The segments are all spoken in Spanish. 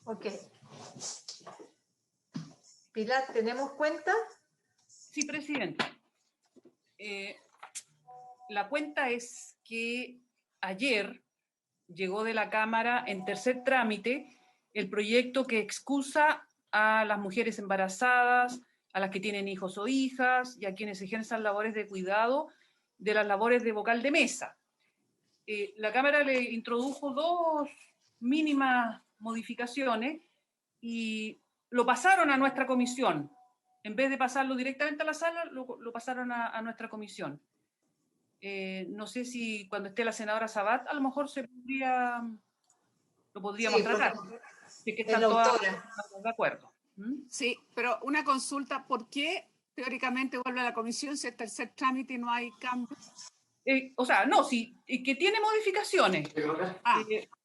Ok. Pilar, ¿tenemos cuenta? Sí, Presidenta. La cuenta es que ayer llegó de la Cámara en tercer trámite el proyecto que excusa a las mujeres embarazadas, a las que tienen hijos o hijas y a quienes ejerzan labores de cuidado de las labores de vocal de mesa. La Cámara le introdujo dos mínimas modificaciones y lo pasaron a nuestra comisión. En vez de pasarlo directamente a la sala, lo pasaron a nuestra comisión. No sé si cuando esté la senadora Sabat, a lo mejor lo podríamos tratar. Si que están todas de acuerdo. Sí, pero una consulta, ¿por qué teóricamente vuelve a la comisión si es tercer trámite y no hay cambios? O sea, no, que tiene modificaciones.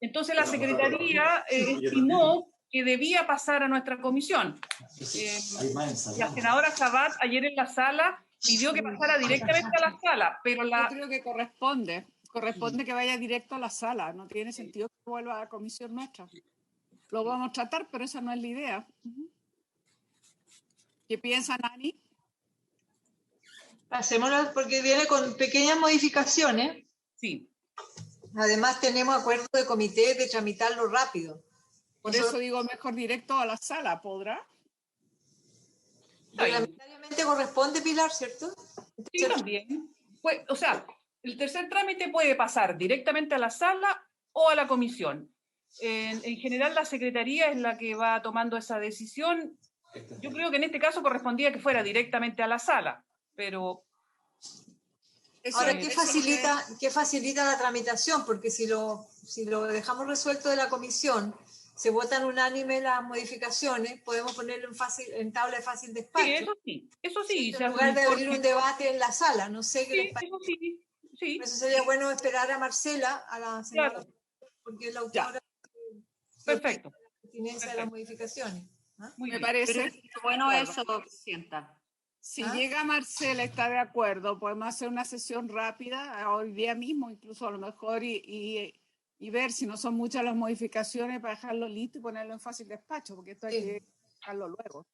Entonces la Secretaría estimó que debía pasar a nuestra comisión. La senadora Sabat ayer en la sala pidió que pasara directamente a la sala, pero Yo creo que corresponde que vaya directo a la sala, no tiene sentido que vuelva a la comisión nuestra. Lo vamos a tratar, pero esa no es la idea. ¿Qué piensa Nani? Pasémoslo porque viene con pequeñas modificaciones. Sí. Además tenemos acuerdo de comité de tramitarlo rápido. Por eso digo mejor directo a la sala, ¿podrá? Reglamentariamente corresponde, Pilar, ¿cierto? Sí, también. Pues, o sea, el tercer trámite puede pasar directamente a la sala o a la comisión. En general, la Secretaría es la que va tomando esa decisión. Yo creo que en este caso correspondía que fuera directamente a la sala, pero... Ahora, ¿qué facilita la tramitación? Porque si lo dejamos resuelto de la comisión, se votan unánime las modificaciones, podemos ponerlo en tabla de fácil despacho. Sí, eso sí. En lugar de abrir un debate en la sala, no sé qué les parece. Eso sí, sí. Por eso sería bueno esperar a Marcela, a la senadora, porque es la autora perfecto. De la pertinencia de las modificaciones. Me parece bueno eso, Presidenta. Si llega Marcela, está de acuerdo, podemos hacer una sesión rápida, hoy día mismo, incluso a lo mejor, y ver si no son muchas las modificaciones para dejarlo listo y ponerlo en fácil despacho, porque esto hay que dejarlo luego.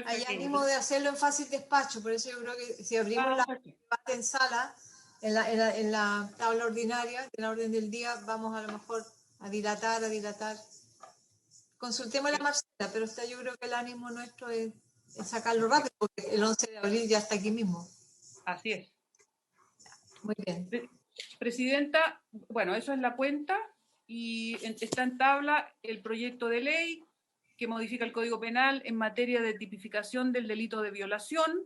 Hay ánimo de hacerlo en fácil despacho, por eso yo creo que si abrimos la debate en sala, en la tabla ordinaria, en la orden del día, vamos a lo mejor a dilatar. Consultemos a la Marcela, pero yo creo que el ánimo nuestro es sacarlo rápido, porque el 11 de abril ya está aquí mismo. Así es. Muy bien. Presidenta, bueno, eso es la cuenta y está en tabla el proyecto de ley que modifica el Código Penal en materia de tipificación del delito de violación,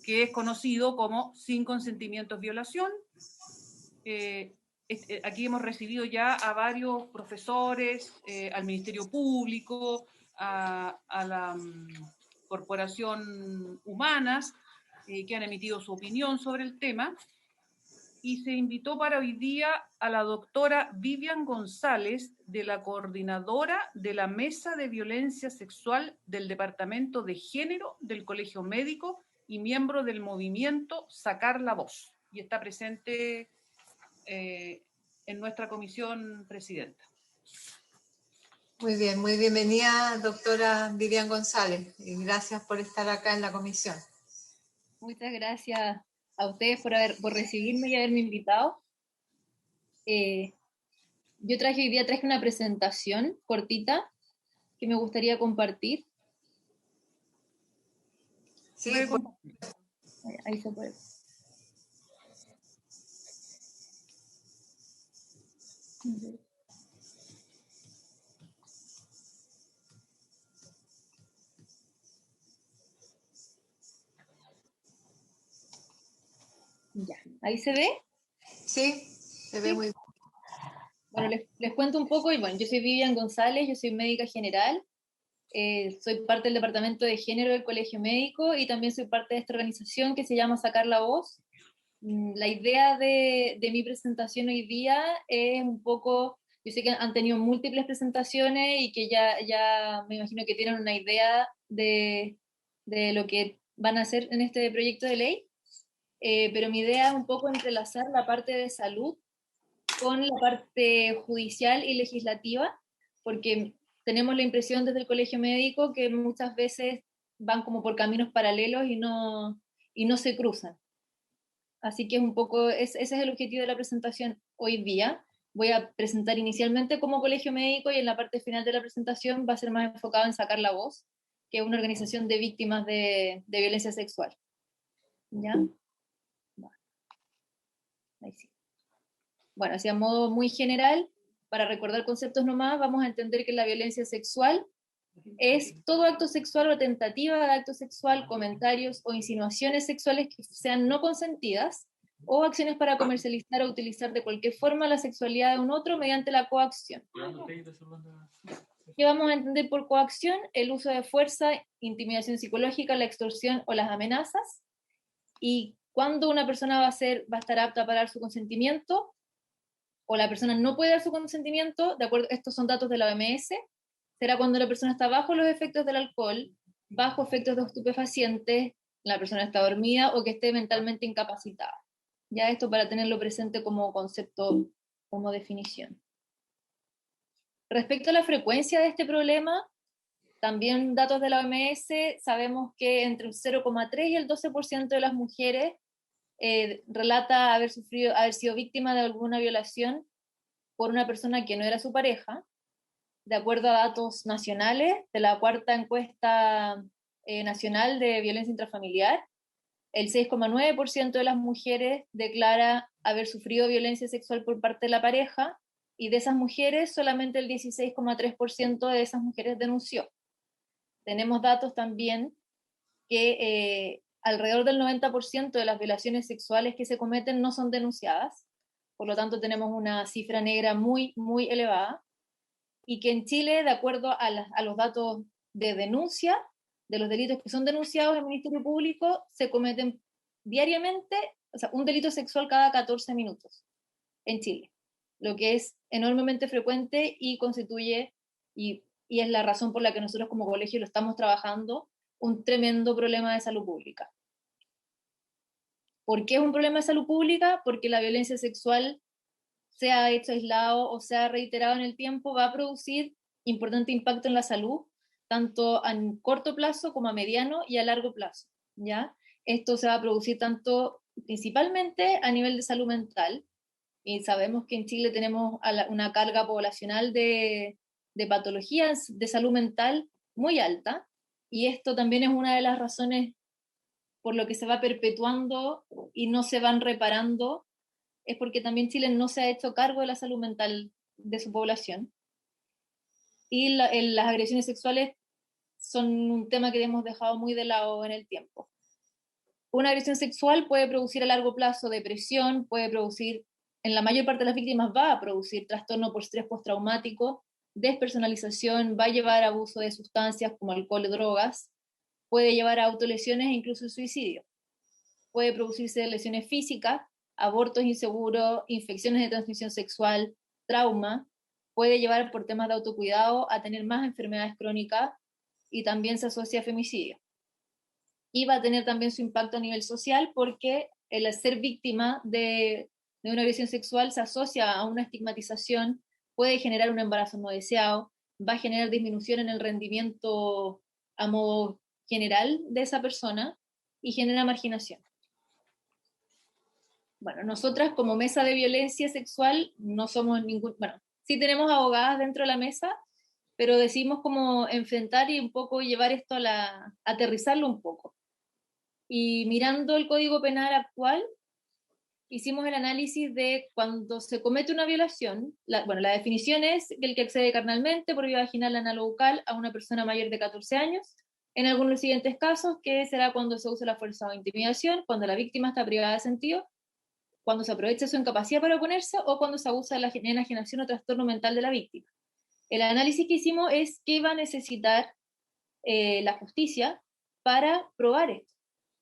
que es conocido como sin consentimiento es violación. Aquí hemos recibido ya a varios profesores, al Ministerio Público, a la Corporación Humanas, que han emitido su opinión sobre el tema, y se invitó para hoy día a la doctora Vivian González, de la coordinadora de la Mesa de Violencia Sexual del Departamento de Género del Colegio Médico y miembro del movimiento Sacar la Voz, y está presente en nuestra comisión, Presidenta. Muy bien, muy bienvenida, doctora Vivian González, y gracias por estar acá en la comisión. Muchas gracias a ustedes por recibirme y haberme invitado. Yo hoy día traje una presentación cortita que me gustaría compartir. Sí, ahí se puede. Ya, ¿ahí se ve? Sí, se ve muy bien. Bueno, les cuento un poco, y bueno, yo soy Vivian González, yo soy médica general, soy parte del Departamento de Género del Colegio Médico y también soy parte de esta organización que se llama Sacar la Voz. La idea de mi presentación hoy día es un poco, yo sé que han tenido múltiples presentaciones y que ya me imagino que tienen una idea de lo que van a hacer en este proyecto de ley, pero mi idea es un poco entrelazar la parte de salud con la parte judicial y legislativa, porque tenemos la impresión desde el colegio médico que muchas veces van como por caminos paralelos y no se cruzan. Así que es un poco, ese es el objetivo de la presentación hoy día. Voy a presentar inicialmente como colegio médico y en la parte final de la presentación va a ser más enfocado en Sacar la Voz, que es una organización de víctimas de violencia sexual. ¿Ya? Bueno, ahí sí. Bueno, así a modo muy general, para recordar conceptos nomás, vamos a entender que la violencia sexual es todo acto sexual o tentativa de acto sexual, comentarios o insinuaciones sexuales que sean no consentidas, o acciones para comercializar o utilizar de cualquier forma la sexualidad de un otro mediante la coacción. ¿Qué vamos a entender por coacción? El uso de fuerza, intimidación psicológica, la extorsión o las amenazas. Y cuando una persona va a estar apta para dar su consentimiento, o la persona no puede dar su consentimiento, de acuerdo, estos son datos de la OMS, será cuando la persona está bajo los efectos del alcohol, bajo efectos de estupefacientes, la persona está dormida o que esté mentalmente incapacitada. Ya esto para tenerlo presente como concepto, como definición. Respecto a la frecuencia de este problema, también datos de la OMS, sabemos que entre el 0,3 y el 12% de las mujeres relata haber sido víctima de alguna violación por una persona que no era su pareja, de acuerdo a datos nacionales de la cuarta encuesta nacional de violencia intrafamiliar. El 6,9% de las mujeres declara haber sufrido violencia sexual por parte de la pareja, y de esas mujeres solamente el 16,3% de esas mujeres denunció. Tenemos datos también que alrededor del 90% de las violaciones sexuales que se cometen no son denunciadas, por lo tanto tenemos una cifra negra muy, muy elevada, y que en Chile, de acuerdo a los datos de denuncia, de los delitos que son denunciados en el Ministerio Público, se cometen diariamente, o sea, un delito sexual cada 14 minutos en Chile, lo que es enormemente frecuente y constituye, y es la razón por la que nosotros como colegio lo estamos trabajando, un tremendo problema de salud pública. ¿Por qué es un problema de salud pública? Porque la violencia sexual, sea hecho aislado o sea reiterado en el tiempo, va a producir importante impacto en la salud, tanto a corto plazo como a mediano y a largo plazo, ¿ya? Esto se va a producir tanto, principalmente a nivel de salud mental, y sabemos que en Chile tenemos una carga poblacional de patologías de salud mental muy alta, y esto también es una de las razones por lo que se va perpetuando y no se van reparando, es porque también Chile no se ha hecho cargo de la salud mental de su población. Y las agresiones sexuales son un tema que hemos dejado muy de lado en el tiempo. Una agresión sexual puede producir a largo plazo depresión, puede producir, en la mayor parte de las víctimas va a producir trastorno por estrés postraumático, despersonalización, va a llevar a abuso de sustancias como alcohol y drogas, puede llevar a autolesiones e incluso suicidio. Puede producirse lesiones físicas, abortos inseguros, infecciones de transmisión sexual, trauma, puede llevar por temas de autocuidado a tener más enfermedades crónicas, y también se asocia a femicidio. Y va a tener también su impacto a nivel social, porque el ser víctima de una agresión sexual se asocia a una estigmatización, puede generar un embarazo no deseado, va a generar disminución en el rendimiento a modo general de esa persona y genera marginación. Bueno, nosotras como mesa de violencia sexual no somos bueno, sí tenemos abogadas dentro de la mesa, pero decidimos como enfrentar y un poco llevar esto aterrizarlo un poco. Y mirando el Código Penal actual, hicimos el análisis de cuando se comete una violación. La definición es el que accede carnalmente, por vía vaginal, anal o bucal, a una persona mayor de 14 años, en algunos de los siguientes casos, que será cuando se usa la fuerza o intimidación, cuando la víctima está privada de sentido, cuando se aprovecha su incapacidad para oponerse, o cuando se abusa de la enajenación o trastorno mental de la víctima. El análisis que hicimos es qué va a necesitar la justicia para probar esto.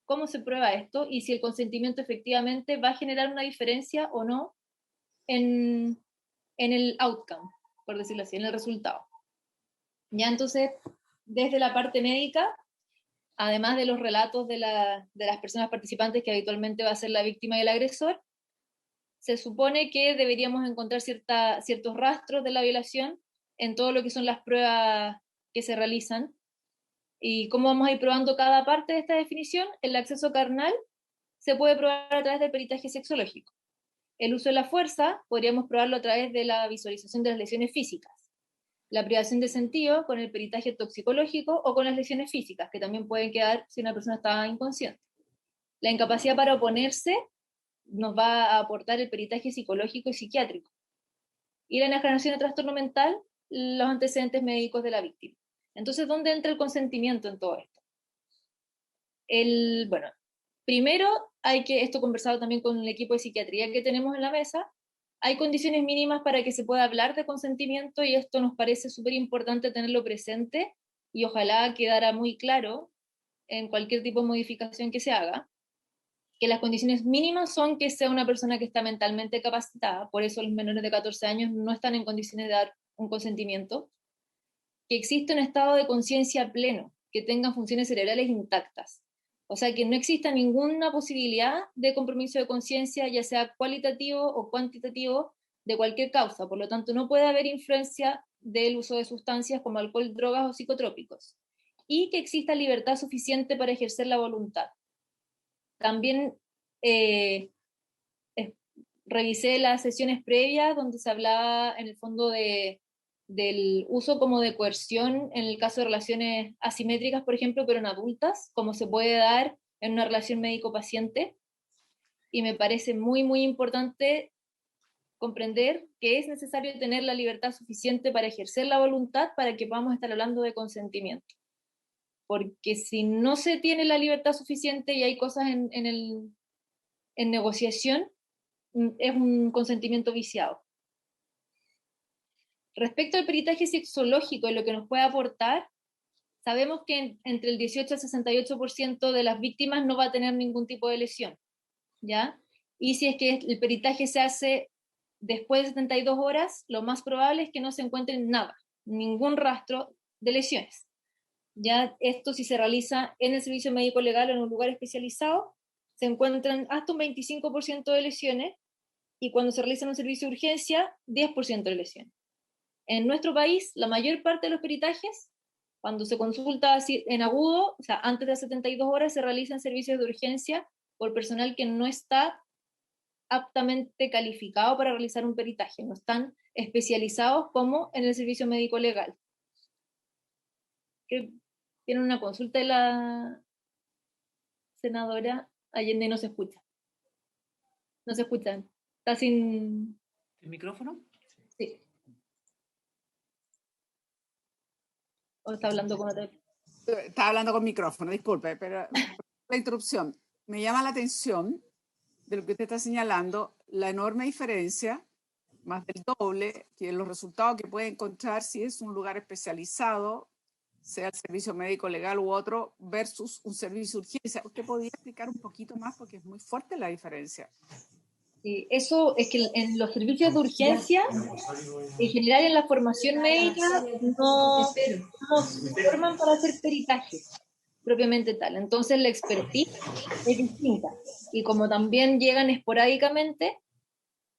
¿Cómo se prueba esto? Y si el consentimiento efectivamente va a generar una diferencia o no en el outcome, por decirlo así, en el resultado. Ya, entonces, desde la parte médica, además de los relatos de las personas participantes, que habitualmente va a ser la víctima y el agresor, se supone que deberíamos encontrar ciertos rastros de la violación en todo lo que son las pruebas que se realizan. ¿Y cómo vamos a ir probando cada parte de esta definición? El acceso carnal se puede probar a través del peritaje sexológico. El uso de la fuerza podríamos probarlo a través de la visualización de las lesiones físicas. La privación de sentido con el peritaje toxicológico o con las lesiones físicas, que también pueden quedar si una persona está inconsciente. La incapacidad para oponerse nos va a aportar el peritaje psicológico y psiquiátrico. Y la enajenación de trastorno mental, los antecedentes médicos de la víctima. Entonces, ¿dónde entra el consentimiento en todo esto? Bueno, primero hay que, esto conversado también con el equipo de psiquiatría que tenemos en la mesa, hay condiciones mínimas para que se pueda hablar de consentimiento y esto nos parece súper importante tenerlo presente y ojalá quedara muy claro en cualquier tipo de modificación que se haga, que las condiciones mínimas son que sea una persona que está mentalmente capacitada, por eso los menores de 14 años no están en condiciones de dar un consentimiento, que exista un estado de conciencia pleno, que tengan funciones cerebrales intactas, o sea, que no exista ninguna posibilidad de compromiso de conciencia, ya sea cualitativo o cuantitativo, de cualquier causa. Por lo tanto, no puede haber influencia del uso de sustancias como alcohol, drogas o psicotrópicos. Y que exista libertad suficiente para ejercer la voluntad. También revisé las sesiones previas donde se hablaba en el fondo del uso como de coerción en el caso de relaciones asimétricas, por ejemplo, pero en adultas, como se puede dar en una relación médico-paciente. Y me parece muy, muy importante comprender que es necesario tener la libertad suficiente para ejercer la voluntad para que podamos estar hablando de consentimiento. Porque si no se tiene la libertad suficiente y hay cosas en negociación, es un consentimiento viciado. Respecto al peritaje sexológico y lo que nos puede aportar, sabemos que entre el 18 al 68% de las víctimas no va a tener ningún tipo de lesión, ¿ya? Y si es que el peritaje se hace después de 72 horas, lo más probable es que no se encuentre nada, ningún rastro de lesiones. Ya esto, si se realiza en el servicio médico legal o en un lugar especializado, se encuentran hasta un 25% de lesiones, y cuando se realiza en un servicio de urgencia, 10% de lesiones. En nuestro país, la mayor parte de los peritajes, cuando se consulta en agudo, o sea, antes de 72 horas, se realizan servicios de urgencia por personal que no está aptamente calificado para realizar un peritaje, no están especializados como en el servicio médico legal. Tiene una consulta de la senadora Allende y no se escucha. No se escuchan. Está sin... ¿El micrófono? Sí. ¿O está hablando con otra? Está hablando con micrófono, disculpe, pero la interrupción. Me llama la atención de lo que usted está señalando, la enorme diferencia, más del doble, que los resultados que puede encontrar si es un lugar especializado, sea el servicio médico legal u otro, versus un servicio de urgencia. ¿Usted podría explicar un poquito más? Porque es muy fuerte la diferencia. Sí, eso es que en los servicios de urgencia, en general en la formación médica, no se forman para hacer peritaje propiamente tal. Entonces la expertise es distinta. Y como también llegan esporádicamente,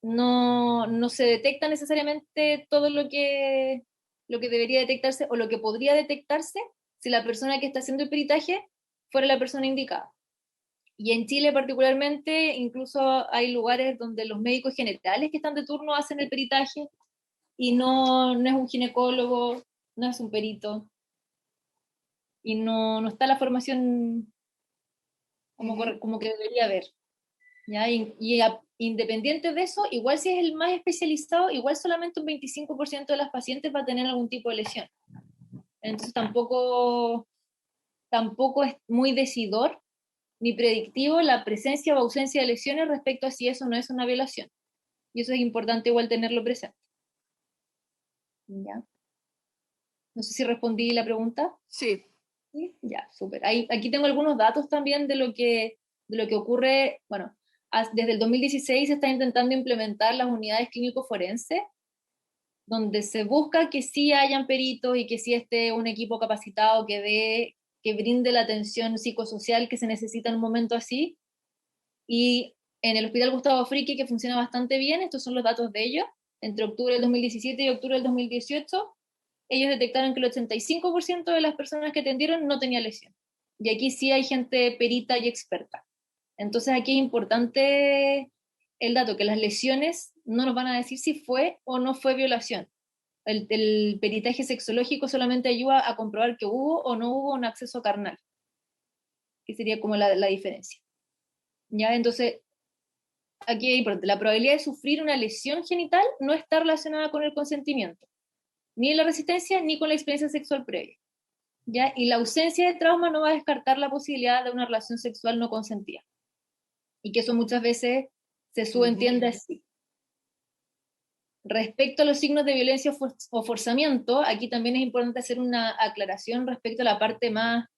no se detecta necesariamente todo lo que debería detectarse o lo que podría detectarse si la persona que está haciendo el peritaje fuera la persona indicada. Y en Chile particularmente, incluso hay lugares donde los médicos generales que están de turno hacen el peritaje y no es un ginecólogo, no es un perito, y no está la formación como que debería haber. ¿Ya? Independiente de eso, igual si es el más especializado, igual solamente un 25% de las pacientes va a tener algún tipo de lesión. Entonces tampoco es muy decidor ni predictivo la presencia o ausencia de lesiones respecto a si eso no es una violación. Y eso es importante igual tenerlo presente. ¿Ya? No sé si respondí la pregunta. Sí. ¿Sí? Ya, súper. Aquí tengo algunos datos también de lo que ocurre. Bueno, desde el 2016 se está intentando implementar las unidades clínico-forenses, donde se busca que sí hayan peritos y que sí esté un equipo capacitado que brinde la atención psicosocial que se necesita en un momento así. Y en el Hospital Gustavo Fricke, que funciona bastante bien, estos son los datos de ellos, entre octubre del 2017 y octubre del 2018, ellos detectaron que el 85% de las personas que atendieron no tenía lesión. Y aquí sí hay gente perita y experta. Entonces aquí es importante el dato, que las lesiones no nos van a decir si fue o no fue violación. El peritaje sexológico solamente ayuda a comprobar que hubo o no hubo un acceso carnal, que sería como la diferencia. ¿Ya? Entonces, aquí es importante, la probabilidad de sufrir una lesión genital no está relacionada con el consentimiento, ni en la resistencia, ni con la experiencia sexual previa. ¿Ya? Y la ausencia de trauma no va a descartar la posibilidad de una relación sexual no consentida. Y que eso muchas veces se subentiende así. Respecto a los signos de violencia o forzamiento, aquí también es importante hacer una aclaración respecto a la parte más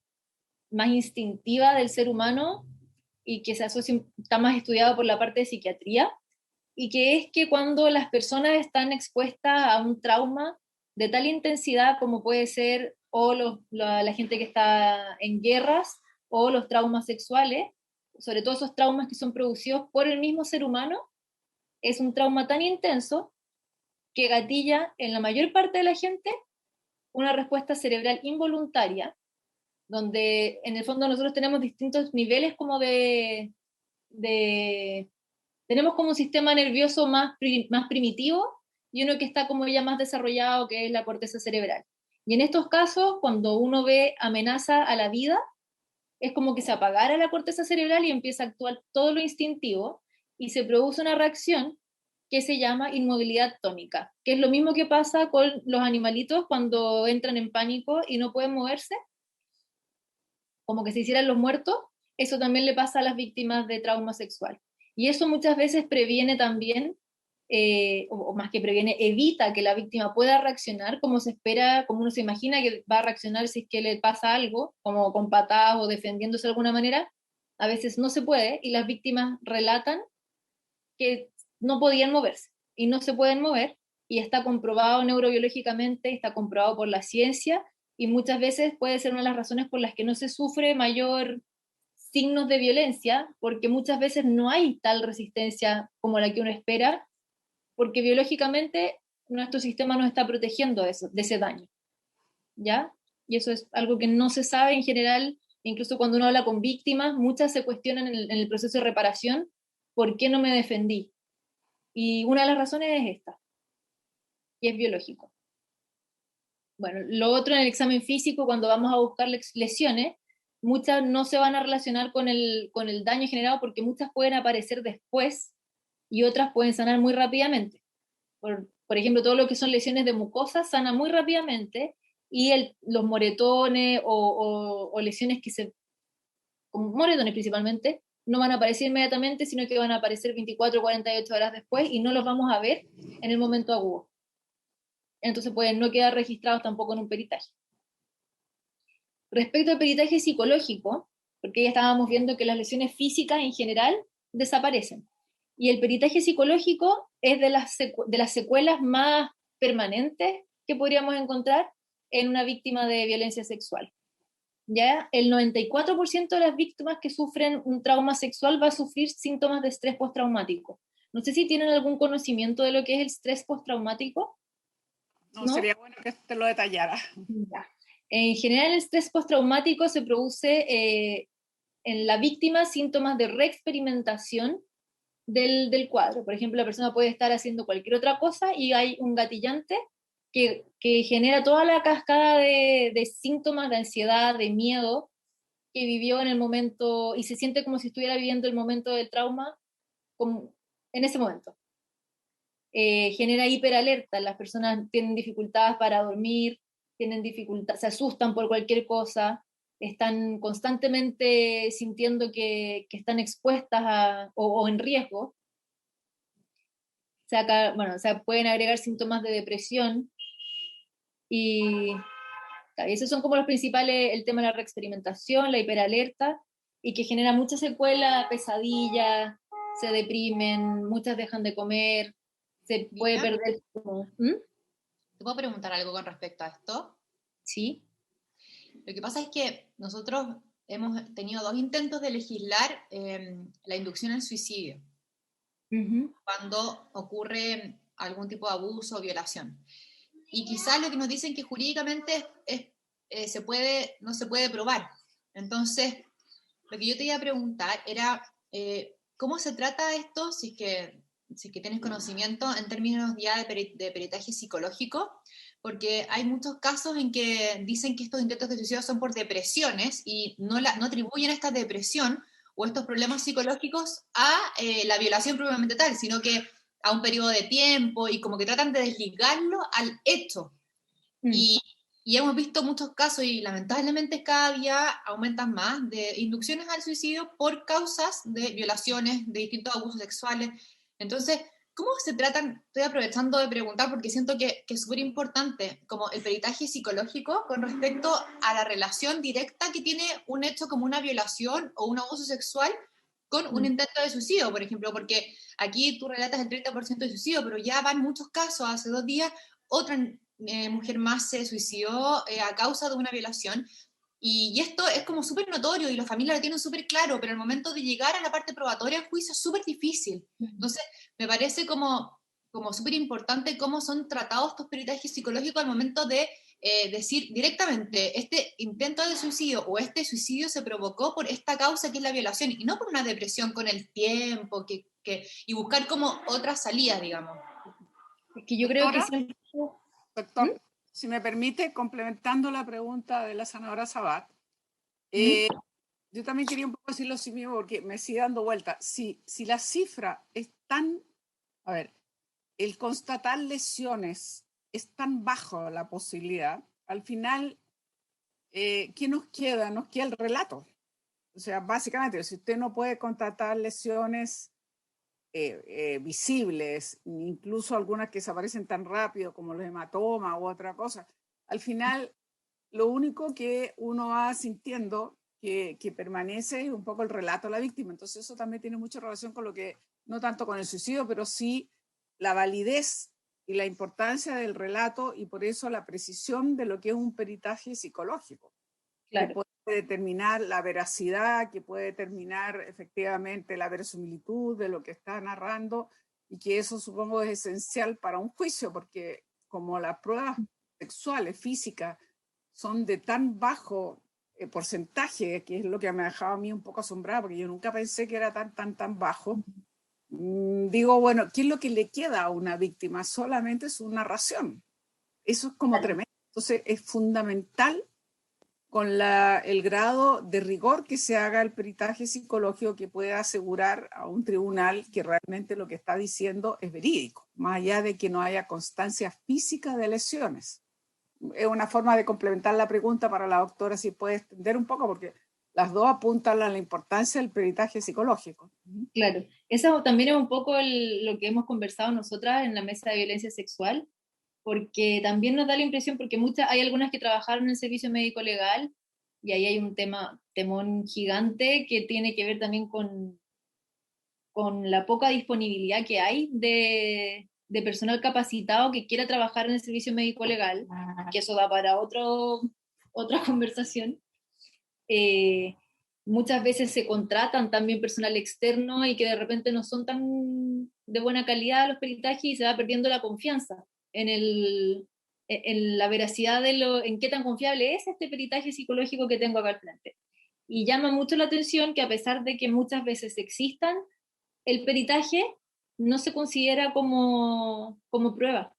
instintiva del ser humano y que se asocia, está más estudiado por la parte de psiquiatría, y que es que cuando las personas están expuestas a un trauma de tal intensidad como puede ser o la gente que está en guerras o los traumas sexuales, sobre todo esos traumas que son producidos por el mismo ser humano, es un trauma tan intenso que gatilla en la mayor parte de la gente una respuesta cerebral involuntaria, donde en el fondo nosotros tenemos distintos niveles como tenemos como un sistema nervioso más primitivo y uno que está como ya más desarrollado, que es la corteza cerebral. Y en estos casos, cuando uno ve amenaza a la vida, es como que se apagara la corteza cerebral y empieza a actuar todo lo instintivo y se produce una reacción que se llama inmovilidad tónica, que es lo mismo que pasa con los animalitos cuando entran en pánico y no pueden moverse, como que se hicieran los muertos. Eso también le pasa a las víctimas de trauma sexual. Y eso muchas veces previene también, o más que previene, evita que la víctima pueda reaccionar como se espera, como uno se imagina que va a reaccionar si es que le pasa algo, como con patadas o defendiéndose de alguna manera. A veces no se puede y las víctimas relatan que no podían moverse y no se pueden mover, y está comprobado neurobiológicamente, está comprobado por la ciencia, y muchas veces puede ser una de las razones por las que no se sufre mayor signos de violencia, porque muchas veces no hay tal resistencia como la que uno espera, porque biológicamente nuestro sistema nos está protegiendo de ese daño, ¿ya? Y eso es algo que no se sabe en general, incluso cuando uno habla con víctimas, muchas se cuestionan en el proceso de reparación, ¿por qué no me defendí? Y una de las razones es esta, y es biológico. Bueno, lo otro en el examen físico, cuando vamos a buscar lesiones, muchas no se van a relacionar con el daño generado porque muchas pueden aparecer después y otras pueden sanar muy rápidamente. Por ejemplo, todo lo que son lesiones de mucosa sana muy rápidamente, y los moretones o lesiones como moretones principalmente, no van a aparecer inmediatamente, sino que van a aparecer 24 o 48 horas después y no los vamos a ver en el momento agudo. Entonces pueden no quedar registrados tampoco en un peritaje. Respecto al peritaje psicológico, porque ya estábamos viendo que las lesiones físicas en general desaparecen, y el peritaje psicológico es de las secuelas más permanentes que podríamos encontrar en una víctima de violencia sexual. ¿Ya? El 94% de las víctimas que sufren un trauma sexual va a sufrir síntomas de estrés postraumático. No sé si tienen algún conocimiento de lo que es el estrés postraumático. No, sería bueno que te lo detallara. Ya. En general, el estrés postraumático se produce en la víctima síntomas de reexperimentación del cuadro. Por ejemplo, la persona puede estar haciendo cualquier otra cosa y hay un gatillante que genera toda la cascada de síntomas de ansiedad, de miedo que vivió en el momento, y se siente como si estuviera viviendo el momento del trauma en ese momento. Genera hiperalerta, las personas tienen dificultades para dormir, se asustan por cualquier cosa, están constantemente sintiendo que están expuestas o en riesgo. Pueden agregar síntomas de depresión, y esos son como los principales, el tema de la reexperimentación, la hiperalerta, y que genera mucha secuela, pesadillas, se deprimen, muchas dejan de comer, se puede perder como... ¿Te puedo preguntar algo con respecto a esto? Sí. Lo que pasa es que nosotros hemos tenido 2 intentos de legislar la inducción al suicidio, cuando ocurre algún tipo de abuso o violación. y quizás lo que nos dicen que jurídicamente no se puede probar. Entonces, lo que yo te iba a preguntar era, ¿cómo se trata esto, si es que tienes conocimiento en términos ya de peritaje psicológico? Porque hay muchos casos en que dicen que estos intentos de suicidio son por depresiones y no atribuyen esta depresión o estos problemas psicológicos a la violación propiamente tal, sino que a un periodo de tiempo y como que tratan de desligarlo al hecho. Y hemos visto muchos casos y lamentablemente cada día aumentan más de inducciones al suicidio por causas de violaciones, de distintos abusos sexuales. Entonces, ¿cómo se tratan? Estoy aprovechando de preguntar porque siento que es súper importante como el peritaje psicológico con respecto a la relación directa que tiene un hecho como una violación o un abuso sexual con un intento de suicidio, por ejemplo, porque aquí tú relatas el 30% de suicidio, pero ya van muchos casos. Hace 2 días otra mujer más se suicidó a causa de una violación. Y esto es como súper notorio y la familia lo tienen súper claro, pero el momento de llegar a la parte probatoria del juicio es súper difícil. Entonces, me parece como súper importante cómo son tratados estos peritajes psicológicos al momento de decir directamente, este intento de suicidio o este suicidio se provocó por esta causa que es la violación y no por una depresión con el tiempo y buscar como otras salidas, digamos. Es que yo creo que Doctor, si me permite, complementando la pregunta de la senadora Sabat, yo también quería un poco decirlo así mismo porque me sigue dando vuelta. Si la cifra es tan, a ver, el constatar lesiones es tan bajo la posibilidad, al final, ¿qué nos queda? Nos queda el relato. O sea, básicamente, si usted no puede constatar lesiones visibles, incluso algunas que desaparecen tan rápido como los hematomas u otra cosa, al final lo único que uno va sintiendo que permanece es un poco el relato de la víctima. Entonces eso también tiene mucha relación con lo que, no tanto con el suicidio, pero sí la validez y la importancia del relato y por eso la precisión de lo que es un peritaje psicológico. Claro. Que puede determinar la veracidad, que puede determinar efectivamente la verosimilitud de lo que está narrando y que eso supongo es esencial para un juicio porque como las pruebas sexuales, físicas, son de tan bajo porcentaje, que es lo que me ha dejado a mí un poco asombrada porque yo nunca pensé que era tan bajo, digo, bueno, ¿qué es lo que le queda a una víctima? Solamente su narración. Eso es como tremendo. Entonces es fundamental con el grado de rigor que se haga el peritaje psicológico que pueda asegurar a un tribunal que realmente lo que está diciendo es verídico, más allá de que no haya constancia física de lesiones. Es una forma de complementar la pregunta para la doctora, si puede extender un poco, porque las dos apuntan a la importancia del peritaje psicológico. Claro, eso también es un poco lo que hemos conversado nosotras en la mesa de violencia sexual, porque también nos da la impresión, porque hay algunas que trabajaron en el servicio médico legal, y ahí hay un temón gigante que tiene que ver también con la poca disponibilidad que hay de personal capacitado que quiera trabajar en el servicio médico legal, que eso da para otra conversación. Muchas veces se contratan también personal externo y que de repente no son tan de buena calidad los peritajes y se va perdiendo la confianza en la veracidad en qué tan confiable es este peritaje psicológico que tengo acá al frente. Y llama mucho la atención que a pesar de que muchas veces existan, el peritaje no se considera como prueba.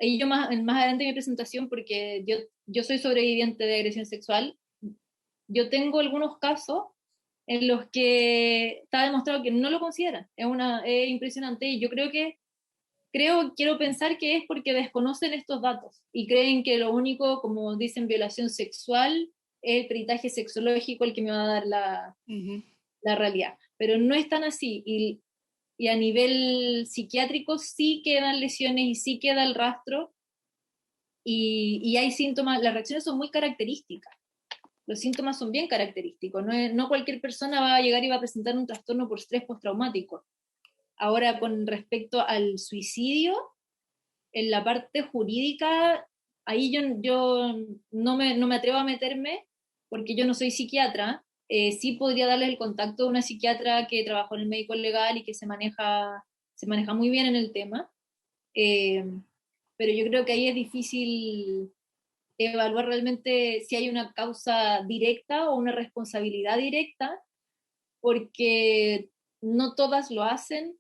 Y yo más adelante en mi presentación, porque yo soy sobreviviente de agresión sexual, yo tengo algunos casos en los que está demostrado que no lo consideran. Es impresionante y yo quiero pensar que es porque desconocen estos datos y creen que lo único, como dicen, violación sexual, es el peritaje sexológico el que me va a dar la realidad. Pero no es tan así y a nivel psiquiátrico sí quedan lesiones y sí queda el rastro y hay síntomas, las reacciones son muy características. Los síntomas son bien característicos, no cualquier persona va a llegar y va a presentar un trastorno por estrés postraumático. Ahora, con respecto al suicidio, en la parte jurídica, ahí yo no me atrevo a meterme porque yo no soy psiquiatra. Sí podría darles el contacto de una psiquiatra que trabajó en el médico legal y que se maneja muy bien en el tema. pero yo creo que ahí es difícil evaluar realmente si hay una causa directa o una responsabilidad directa, porque no todas lo hacen,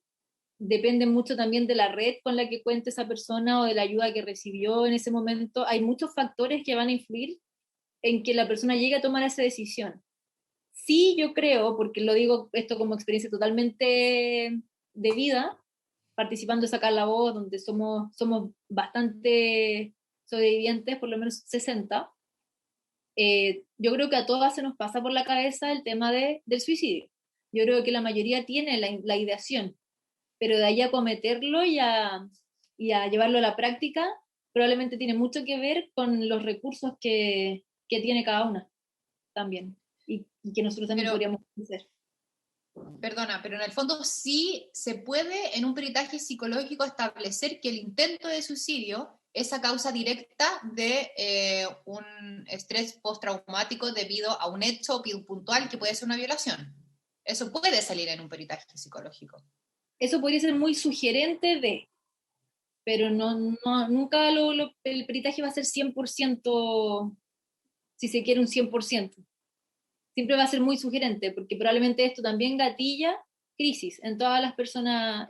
depende mucho también de la red con la que cuente esa persona o de la ayuda que recibió en ese momento. Hay muchos factores que van a influir en que la persona llegue a tomar esa decisión. Sí, yo creo, porque lo digo esto como experiencia totalmente de vida, participando de Sacar la Voz, donde somos bastante sobrevivientes, por lo menos 60, yo creo que a todas se nos pasa por la cabeza el tema del suicidio. Yo creo que la mayoría tiene la ideación, pero de ahí a cometerlo y a llevarlo a la práctica, probablemente tiene mucho que ver con los recursos que tiene cada una también, y que nosotros también podríamos hacer. Perdona, pero en el fondo sí se puede en un peritaje psicológico establecer que el intento de suicidio es a causa directa de un estrés postraumático debido a un hecho puntual que puede ser una violación. Eso puede salir en un peritaje psicológico. Eso podría ser muy sugerente pero nunca el peritaje va a ser 100%, si se quiere un 100%. Siempre va a ser muy sugerente, porque probablemente esto también gatilla crisis. En todas las personas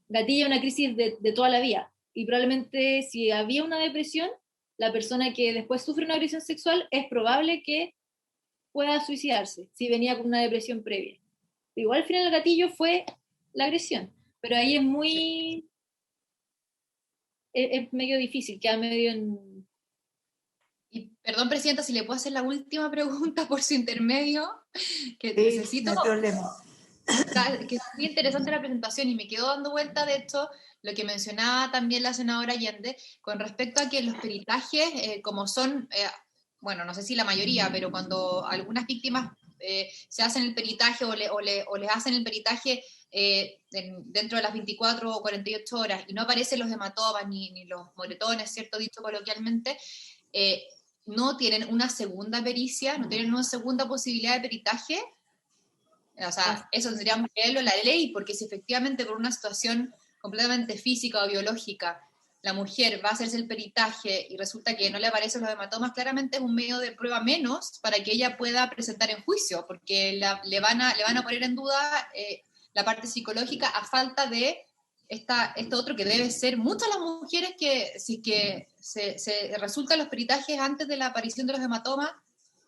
gatilla una crisis de toda la vida. Y probablemente si había una depresión, la persona que después sufre una agresión sexual es probable que pueda suicidarse, si venía con una depresión previa. Igual al final el gatillo fue la agresión, pero ahí es medio difícil, queda medio en... Y perdón, Presidenta, si le puedo hacer la última pregunta por su intermedio, que Sí, necesito... no hay problema. Que es muy interesante la presentación y me quedo dando vuelta, de hecho, lo que mencionaba también la senadora Allende, con respecto a que los peritajes, como son, bueno, no sé si la mayoría, pero cuando algunas víctimas se hacen el peritaje o les hacen el peritaje dentro de las 24 o 48 horas y no aparecen los hematomas ni los moretones, ¿cierto? Dicho coloquialmente, no tienen una segunda pericia, no tienen una segunda posibilidad de peritaje. O sea, eso tendríamos que leerlo en la ley, porque si efectivamente por una situación completamente física o biológica la mujer va a hacerse el peritaje y resulta que no le aparecen los hematomas, claramente es un medio de prueba menos para que ella pueda presentar en juicio, porque le van a poner en duda la parte psicológica a falta de esto otro que debe ser. Muchas las mujeres que, si que se resultan los peritajes antes de la aparición de los hematomas,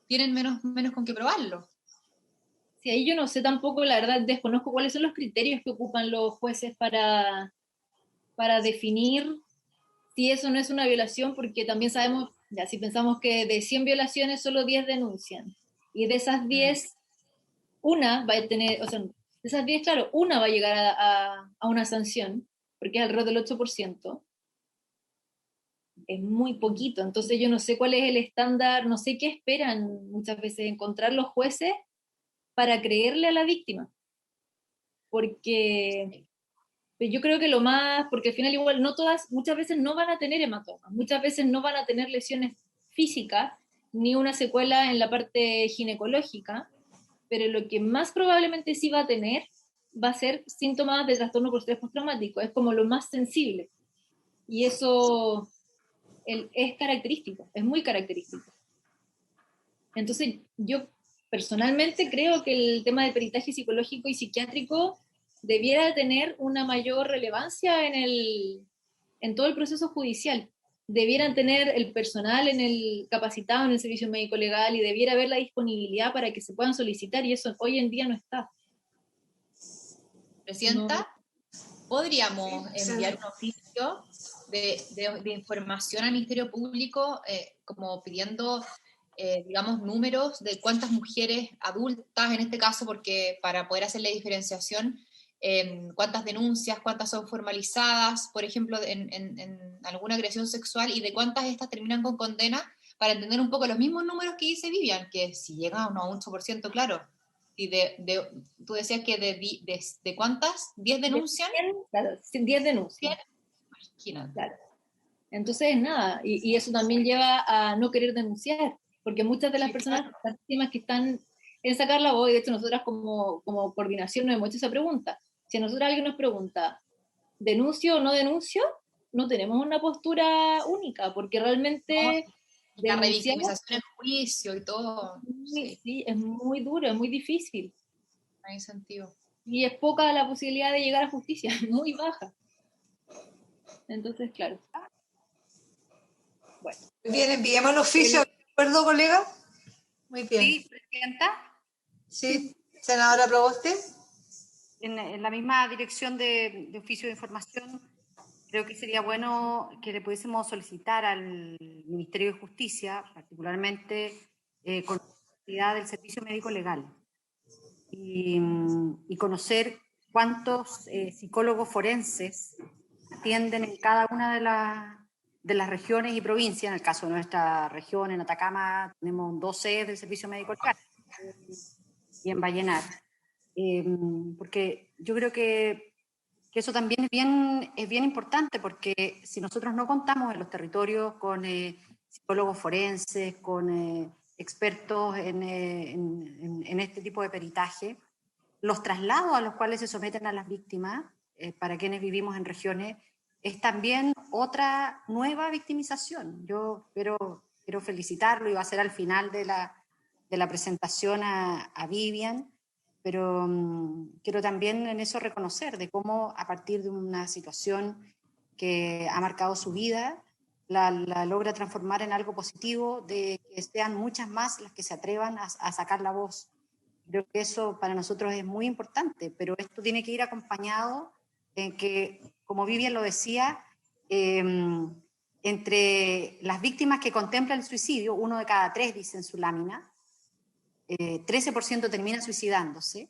tienen menos con qué probarlo. Sí, ahí yo no sé tampoco, la verdad, desconozco cuáles son los criterios que ocupan los jueces para definir si eso no es una violación, porque también sabemos, ya si pensamos que de 100 violaciones solo 10 denuncian, y de esas 10, una va a tener, o sea, de esas 10, claro, una va a llegar a una sanción, porque es alrededor del 8%, es muy poquito, entonces yo no sé cuál es el estándar, no sé qué esperan muchas veces encontrar los jueces para creerle a la víctima, porque yo creo que lo más, porque al final igual no todas, muchas veces no van a tener hematomas, muchas veces no van a tener lesiones físicas, ni una secuela en la parte ginecológica, pero lo que más probablemente sí va a tener va a ser síntomas de trastorno por estrés postraumático, es como lo más sensible, y eso es característico, es muy característico. Entonces yo personalmente creo que el tema de peritaje psicológico y psiquiátrico debiera tener una mayor relevancia en todo el proceso judicial. Debieran tener el personal capacitado en el servicio médico legal y debiera haber la disponibilidad para que se puedan solicitar, y eso hoy en día no está. Presidenta, ¿podríamos enviar un oficio de información al Ministerio Público como pidiendo, digamos, números de cuántas mujeres adultas, en este caso, porque para poder hacer la diferenciación, cuántas denuncias, cuántas son formalizadas, por ejemplo, en alguna agresión sexual, y de cuántas estas terminan con condena, para entender un poco los mismos números que dice Vivian, que si llega a un 8%, claro. Y tú decías que de ¿cuántas? ¿10 denuncian? 100, claro, 10 denuncias. 100. Imagínate. Claro. Entonces, nada, y eso también lleva a no querer denunciar, porque muchas de las personas, claro, las víctimas que están en Sacar la Voz, y de hecho nosotras como coordinación nos hemos hecho esa pregunta. Si a nosotros alguien nos pregunta, ¿denuncio o no denuncio? no tenemos una postura única, porque realmente La denunciar revictimización en juicio y todo. Sí, sí, es muy duro, es muy difícil. no hay sentido. Y es poca la posibilidad de llegar a justicia, muy baja. Entonces, claro. Bueno. Bien, enviemos el oficio. ¿De acuerdo, colega? Muy bien. Sí, Presidenta, Sí, senadora Proboste. en la misma dirección de oficio de información, creo que sería bueno que le pudiésemos solicitar al Ministerio de Justicia, particularmente con la necesidad del servicio médico legal, y conocer cuántos psicólogos forenses atienden en cada una de las regiones y provincias. En el caso de nuestra región, en Atacama, tenemos 2 sedes del servicio médico legal y en Vallenar. Porque yo creo que eso también es bien importante, porque si nosotros no contamos en los territorios con psicólogos forenses, con expertos en este tipo de peritaje, los traslados a los cuales se someten a las víctimas, para quienes vivimos en regiones, es también otra nueva victimización. Yo quiero felicitarlo, y va a ser al final de la presentación a Vivian, pero quiero también en eso reconocer de cómo a partir de una situación que ha marcado su vida, la logra transformar en algo positivo, de que sean muchas más las que se atrevan a sacar la voz. Creo que eso para nosotros es muy importante, pero esto tiene que ir acompañado en que, como Vivian lo decía, entre las víctimas que contemplan el suicidio, 1 de cada 3 dice en su lámina, 13% termina suicidándose,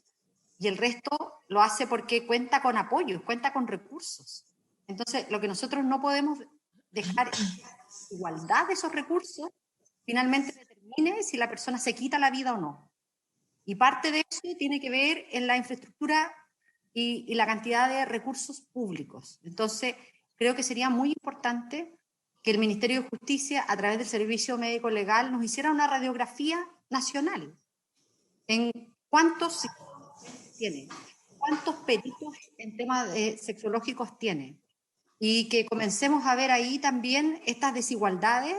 y el resto lo hace porque cuenta con apoyos, cuenta con recursos. Entonces, lo que nosotros no podemos dejar es que la igualdad de esos recursos finalmente determine si la persona se quita la vida o no. Y parte de eso tiene que ver en la infraestructura y la cantidad de recursos públicos. Entonces, creo que sería muy importante que el Ministerio de Justicia, a través del Servicio Médico Legal, nos hiciera una radiografía nacional en cuántos tiene, cuántos peritos en temas sexológicos tiene, y que comencemos a ver ahí también estas desigualdades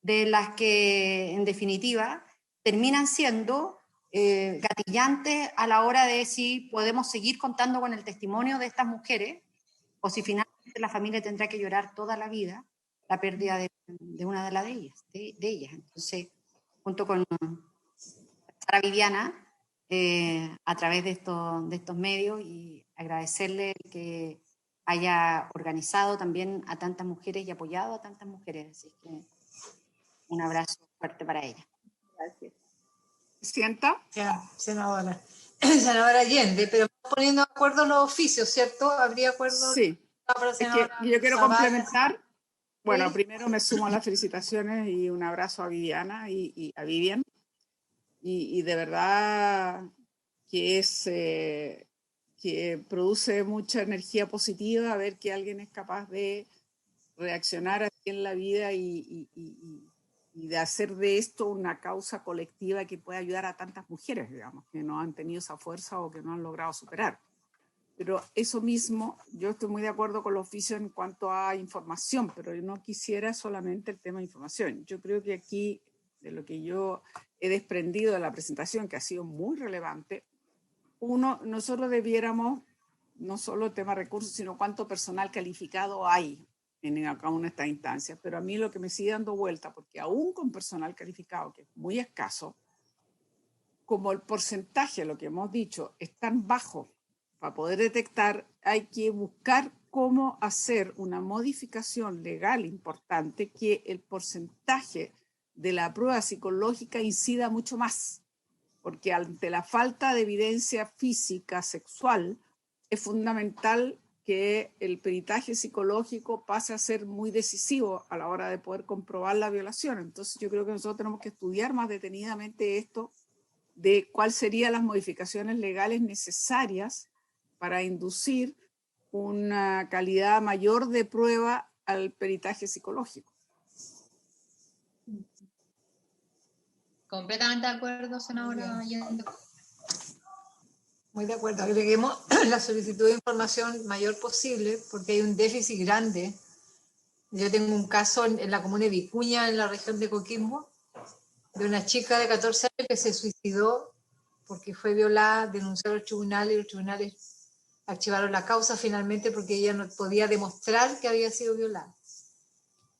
de las que, en definitiva, terminan siendo gatillantes a la hora de si podemos seguir contando con el testimonio de estas mujeres, o si finalmente la familia tendrá que llorar toda la vida la pérdida de una de ellas. Entonces, junto con Sara Viviana, a través de estos medios, y agradecerle que haya organizado también a tantas mujeres y apoyado a tantas mujeres. Así que un abrazo fuerte para ella. Gracias. ¿Sienta? Ya, senadora. Senadora Allende, pero poniendo de acuerdo los oficios, ¿cierto? ¿Habría acuerdo? Sí. Para Es que yo quiero Zavala. complementar. Bueno, Sí. primero me sumo a las felicitaciones y un abrazo a Viviana y a Vivian. Y de verdad que que produce mucha energía positiva ver que alguien es capaz de reaccionar así en la vida y de hacer de esto una causa colectiva que pueda ayudar a tantas mujeres, digamos, que no han tenido esa fuerza o que no han logrado superar. Pero eso mismo, yo estoy muy de acuerdo con los oficios en cuanto a información, pero yo no quisiera solamente el tema de información. Yo creo que aquí, de lo que yo he desprendido de la presentación, que ha sido muy relevante, nosotros debiéramos, no solo el tema de recursos, sino cuánto personal calificado hay en cada una de estas instancias. Pero a mí lo que me sigue dando vuelta, porque aún con personal calificado, que es muy escaso, como el porcentaje, lo que hemos dicho, es tan bajo para poder detectar, hay que buscar cómo hacer una modificación legal importante, que el porcentaje de la prueba psicológica incida mucho más, porque ante la falta de evidencia física sexual es fundamental que el peritaje psicológico pase a ser muy decisivo a la hora de poder comprobar la violación. Entonces yo creo que nosotros tenemos que estudiar más detenidamente esto, de cuáles serían las modificaciones legales necesarias para inducir una calidad mayor de prueba al peritaje psicológico. Completamente de acuerdo, senadora Allende. Muy de acuerdo. Agreguemos la solicitud de información mayor posible, porque hay un déficit grande Yo tengo un caso en la comuna de Vicuña, en la región de Coquimbo, de una chica de 14 años que se suicidó porque fue violada, denunció a los tribunales y los tribunales archivaron la causa finalmente porque ella no podía demostrar que había sido violada.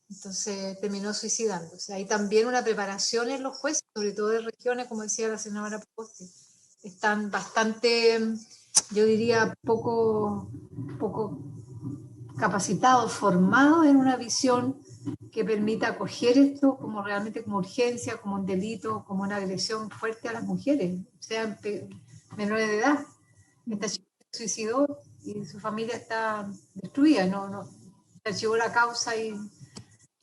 Entonces terminó suicidándose. Hay también una preparación en los jueces, sobre todo de regiones, como decía la senadora Poste. Están bastante, yo diría, poco capacitados, formados en una visión que permita acoger esto como realmente como urgencia, como un delito, como una agresión fuerte a las mujeres, sean menores de edad. Esta chica se suicidó y su familia está destruida, no se archivó la causa y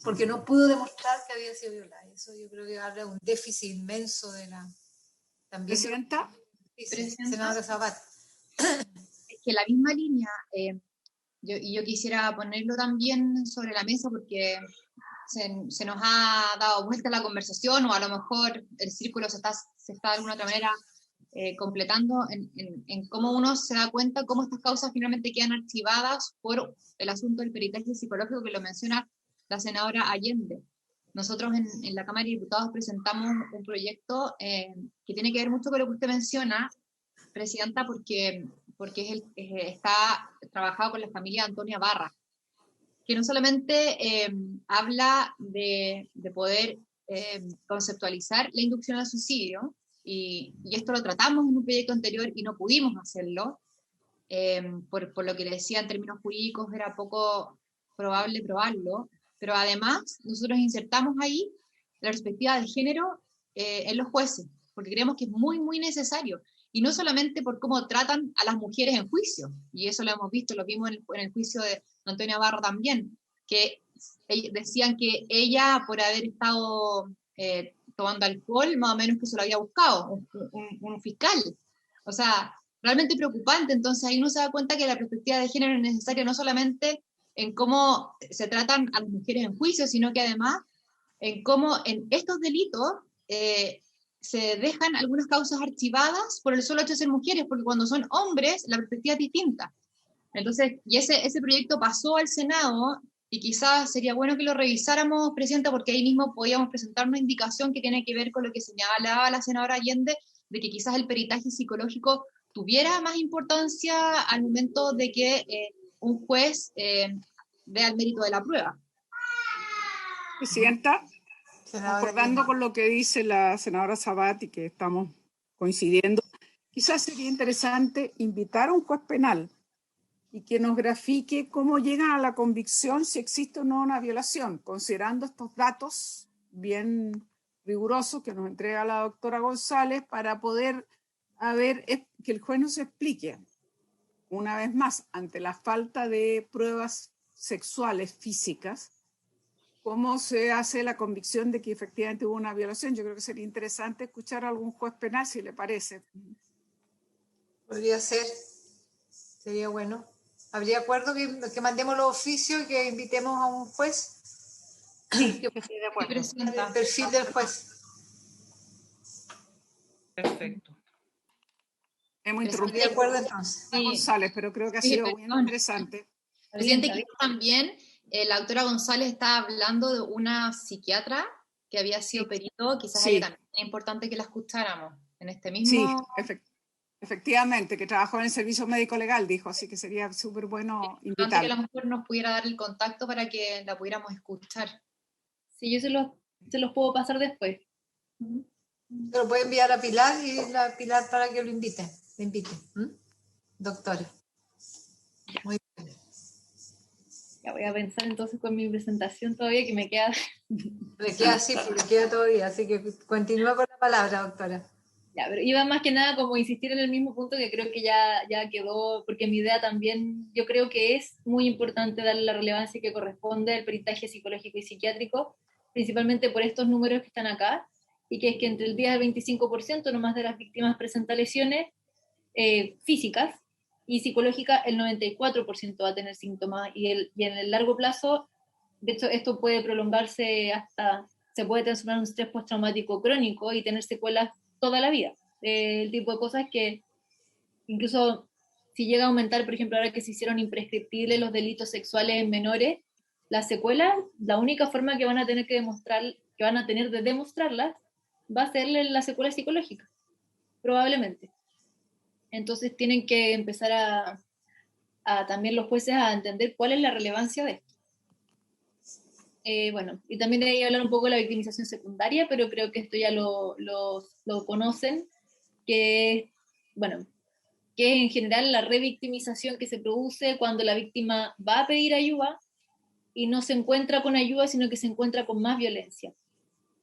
porque no pudo demostrar que había sido violada. Eso yo creo que habla de un déficit inmenso de la también Presidenta. Senadora Sabat. Es que la misma línea, yo quisiera ponerlo también sobre la mesa porque se nos ha dado vuelta la conversación o a lo mejor el círculo se está de alguna otra manera completando en cómo uno se da cuenta cómo estas causas finalmente quedan archivadas por el asunto del peritaje psicológico que lo menciona la senadora Allende. Nosotros en la Cámara de Diputados presentamos un proyecto que tiene que ver mucho con lo que usted menciona, Presidenta, porque está trabajado con la familia Antonia Barra, que no solamente habla de poder conceptualizar la inducción al suicidio, y esto lo tratamos en un proyecto anterior y no pudimos hacerlo, por lo que le decía en términos jurídicos era poco probable probarlo, pero además nosotros insertamos ahí la perspectiva de género en los jueces, porque creemos que es muy, muy necesario, y no solamente por cómo tratan a las mujeres en juicio, y eso lo hemos visto, lo vimos en el juicio de Antonia Barra también, que decían que ella, por haber estado tomando alcohol, más o menos que se lo había buscado, un fiscal. O sea, realmente preocupante. Entonces ahí uno se da cuenta que la perspectiva de género es necesaria no solamente en cómo se tratan a las mujeres en juicio, sino que además en cómo en estos delitos se dejan algunas causas archivadas por el solo hecho de ser mujeres, porque cuando son hombres la perspectiva es distinta. Entonces, y ese proyecto pasó al Senado y quizás sería bueno que lo revisáramos, Presidenta, porque ahí mismo podíamos presentar una indicación que tiene que ver con lo que señalaba la senadora Allende, de que quizás el peritaje psicológico tuviera más importancia al momento de que un juez vea el mérito de la prueba. Presidenta, concordando con lo que dice la senadora Sabat y que estamos coincidiendo, quizás sería interesante invitar a un juez penal y que nos grafique cómo llegan a la convicción si existe o no una violación, considerando estos datos bien rigurosos que nos entrega la doctora González para poder que el juez nos explique, una vez más, ante la falta de pruebas sexuales físicas, cómo se hace la convicción de que efectivamente hubo una violación. Yo creo que sería interesante escuchar a algún juez penal, si le parece. Podría ser, sería bueno. ¿Habría acuerdo que mandemos los oficios y que invitemos a un juez? Sí, yo estoy de acuerdo. El perfil del juez. Perfecto. Hemos interrumpido de acuerdo entonces. a González, pero creo que ha sido muy interesante. Presidente, quizás también la doctora González estaba hablando de una psiquiatra que había sido perito, quizás ella también es importante que la escucháramos en este mismo... Sí, efectivamente, que trabajó en el servicio médico legal, dijo, así que sería súper bueno invitarla. Que a lo mejor nos pudiera dar el contacto para que la pudiéramos escuchar. Sí, yo se los puedo pasar después. Se lo puede enviar a Pilar y la Pilar para que lo invite. Doctora. Muy bien. Ya voy a pensar entonces con mi presentación todavía que me queda... Le queda todavía, así que continúa con la palabra, doctora. Ya, pero iba más que nada como insistir en el mismo punto que creo que ya quedó, porque mi idea también, yo creo que es muy importante darle la relevancia que corresponde al peritaje psicológico y psiquiátrico, principalmente por estos números que están acá, y que es que entre el 10 al 25% nomás de las víctimas presenta lesiones físicas, y psicológicas el 94% va a tener síntomas, y en el largo plazo, de hecho esto puede prolongarse hasta, se puede transformar en un estrés postraumático crónico y tener secuelas toda la vida. El tipo de cosas que incluso si llega a aumentar, por ejemplo, ahora que se hicieron imprescriptibles los delitos sexuales en menores, las secuelas, la única forma que van a tener de demostrarlas va a ser la secuela psicológica, probablemente. Entonces tienen que empezar a también los jueces a entender cuál es la relevancia de esto. Bueno, y también de ahí hablar un poco de la victimización secundaria, pero creo que esto ya lo conocen, que, bueno, que es en general la revictimización que se produce cuando la víctima va a pedir ayuda y no se encuentra con ayuda, sino que se encuentra con más violencia.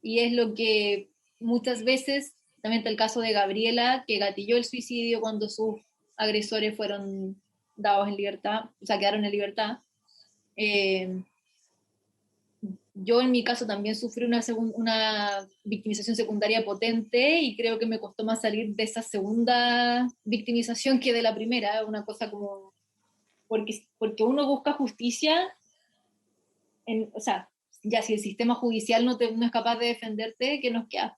Y es lo que muchas veces, también está el caso de Gabriela, que gatilló el suicidio cuando sus agresores fueron dados en libertad, o sea, quedaron en libertad. Yo en mi caso también sufrí una victimización secundaria potente y creo que me costó más salir de esa segunda victimización que de la primera, una cosa como, porque uno busca justicia, o sea, ya si el sistema judicial no es capaz de defenderte, ¿qué nos queda?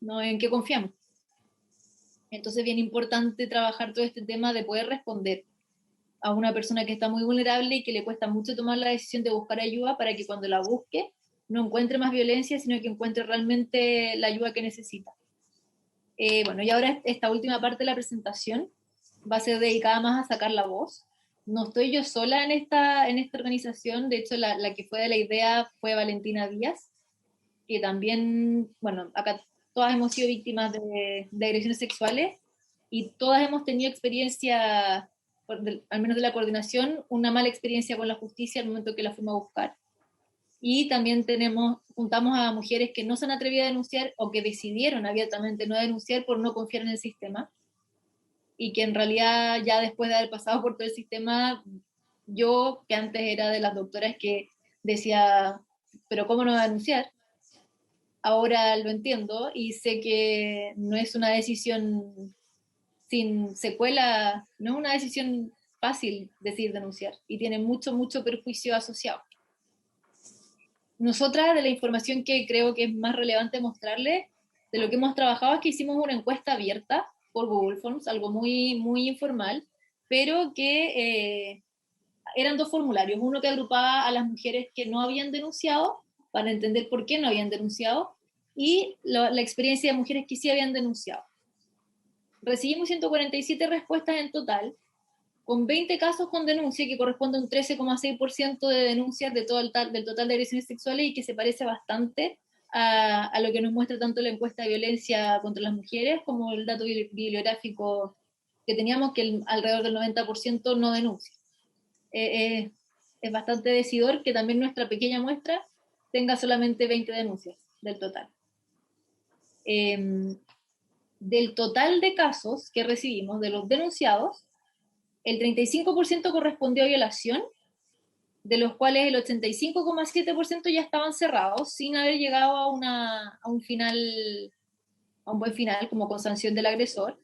¿No? ¿En qué confiamos? Entonces es bien importante trabajar todo este tema de poder responder a una persona que está muy vulnerable y que le cuesta mucho tomar la decisión de buscar ayuda, para que cuando la busque no encuentre más violencia, sino que encuentre realmente la ayuda que necesita. Bueno, y ahora esta última parte de la presentación va a ser dedicada más a sacar la voz. No estoy yo sola en esta organización, de hecho la que fue de la idea fue Valentina Díaz, que también, bueno, acá todas hemos sido víctimas de agresiones sexuales y todas hemos tenido experiencia, al menos de la coordinación, una mala experiencia con la justicia al momento que la fuimos a buscar. Y también juntamos a mujeres que no se han atrevido a denunciar o que decidieron abiertamente no denunciar por no confiar en el sistema, y que en realidad ya después de haber pasado por todo el sistema, yo, que antes era de las doctoras que decía, pero ¿cómo no denunciar? Ahora lo entiendo y sé que no es una decisión sin secuela, no es una decisión fácil decir denunciar, y tiene mucho, mucho perjuicio asociado. Nosotras, de la información que creo que es más relevante mostrarles, de lo que hemos trabajado, es que hicimos una encuesta abierta por Google Forms, algo muy, muy informal, pero que eran 2 formularios, uno que agrupaba a las mujeres que no habían denunciado, para entender por qué no habían denunciado, y la experiencia de mujeres que sí habían denunciado. Recibimos 147 respuestas en total, con 20 casos con denuncia, que corresponde a un 13,6% de denuncias del total de agresiones sexuales, y que se parece bastante a lo que nos muestra tanto la encuesta de violencia contra las mujeres como el dato bibliográfico que teníamos, que alrededor del 90% no denuncia. Es bastante decidor que también nuestra pequeña muestra tenga solamente 20 denuncias del total. Del total de casos que recibimos, de los denunciados, el 35% correspondió a violación, de los cuales el 85,7% ya estaban cerrados, sin haber llegado a un buen final, como con sanción del agresor,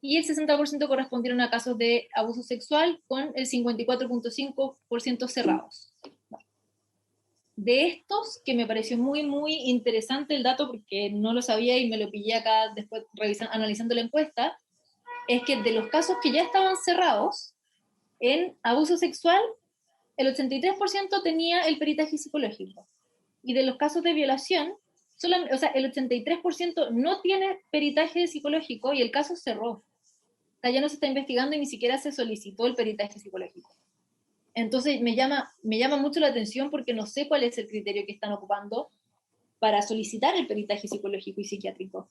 y el 60% correspondieron a casos de abuso sexual, con el 54,5% cerrados. De estos, que me pareció muy, muy interesante el dato, porque no lo sabía y me lo pillé acá después analizando la encuesta, es que de los casos que ya estaban cerrados en abuso sexual, el 83% tenía el peritaje psicológico. Y de los casos de violación, el 83% no tiene peritaje psicológico y el caso cerró. O sea, ya no se está investigando y ni siquiera se solicitó el peritaje psicológico. Entonces me llama mucho la atención, porque no sé cuál es el criterio que están ocupando para solicitar el peritaje psicológico y psiquiátrico.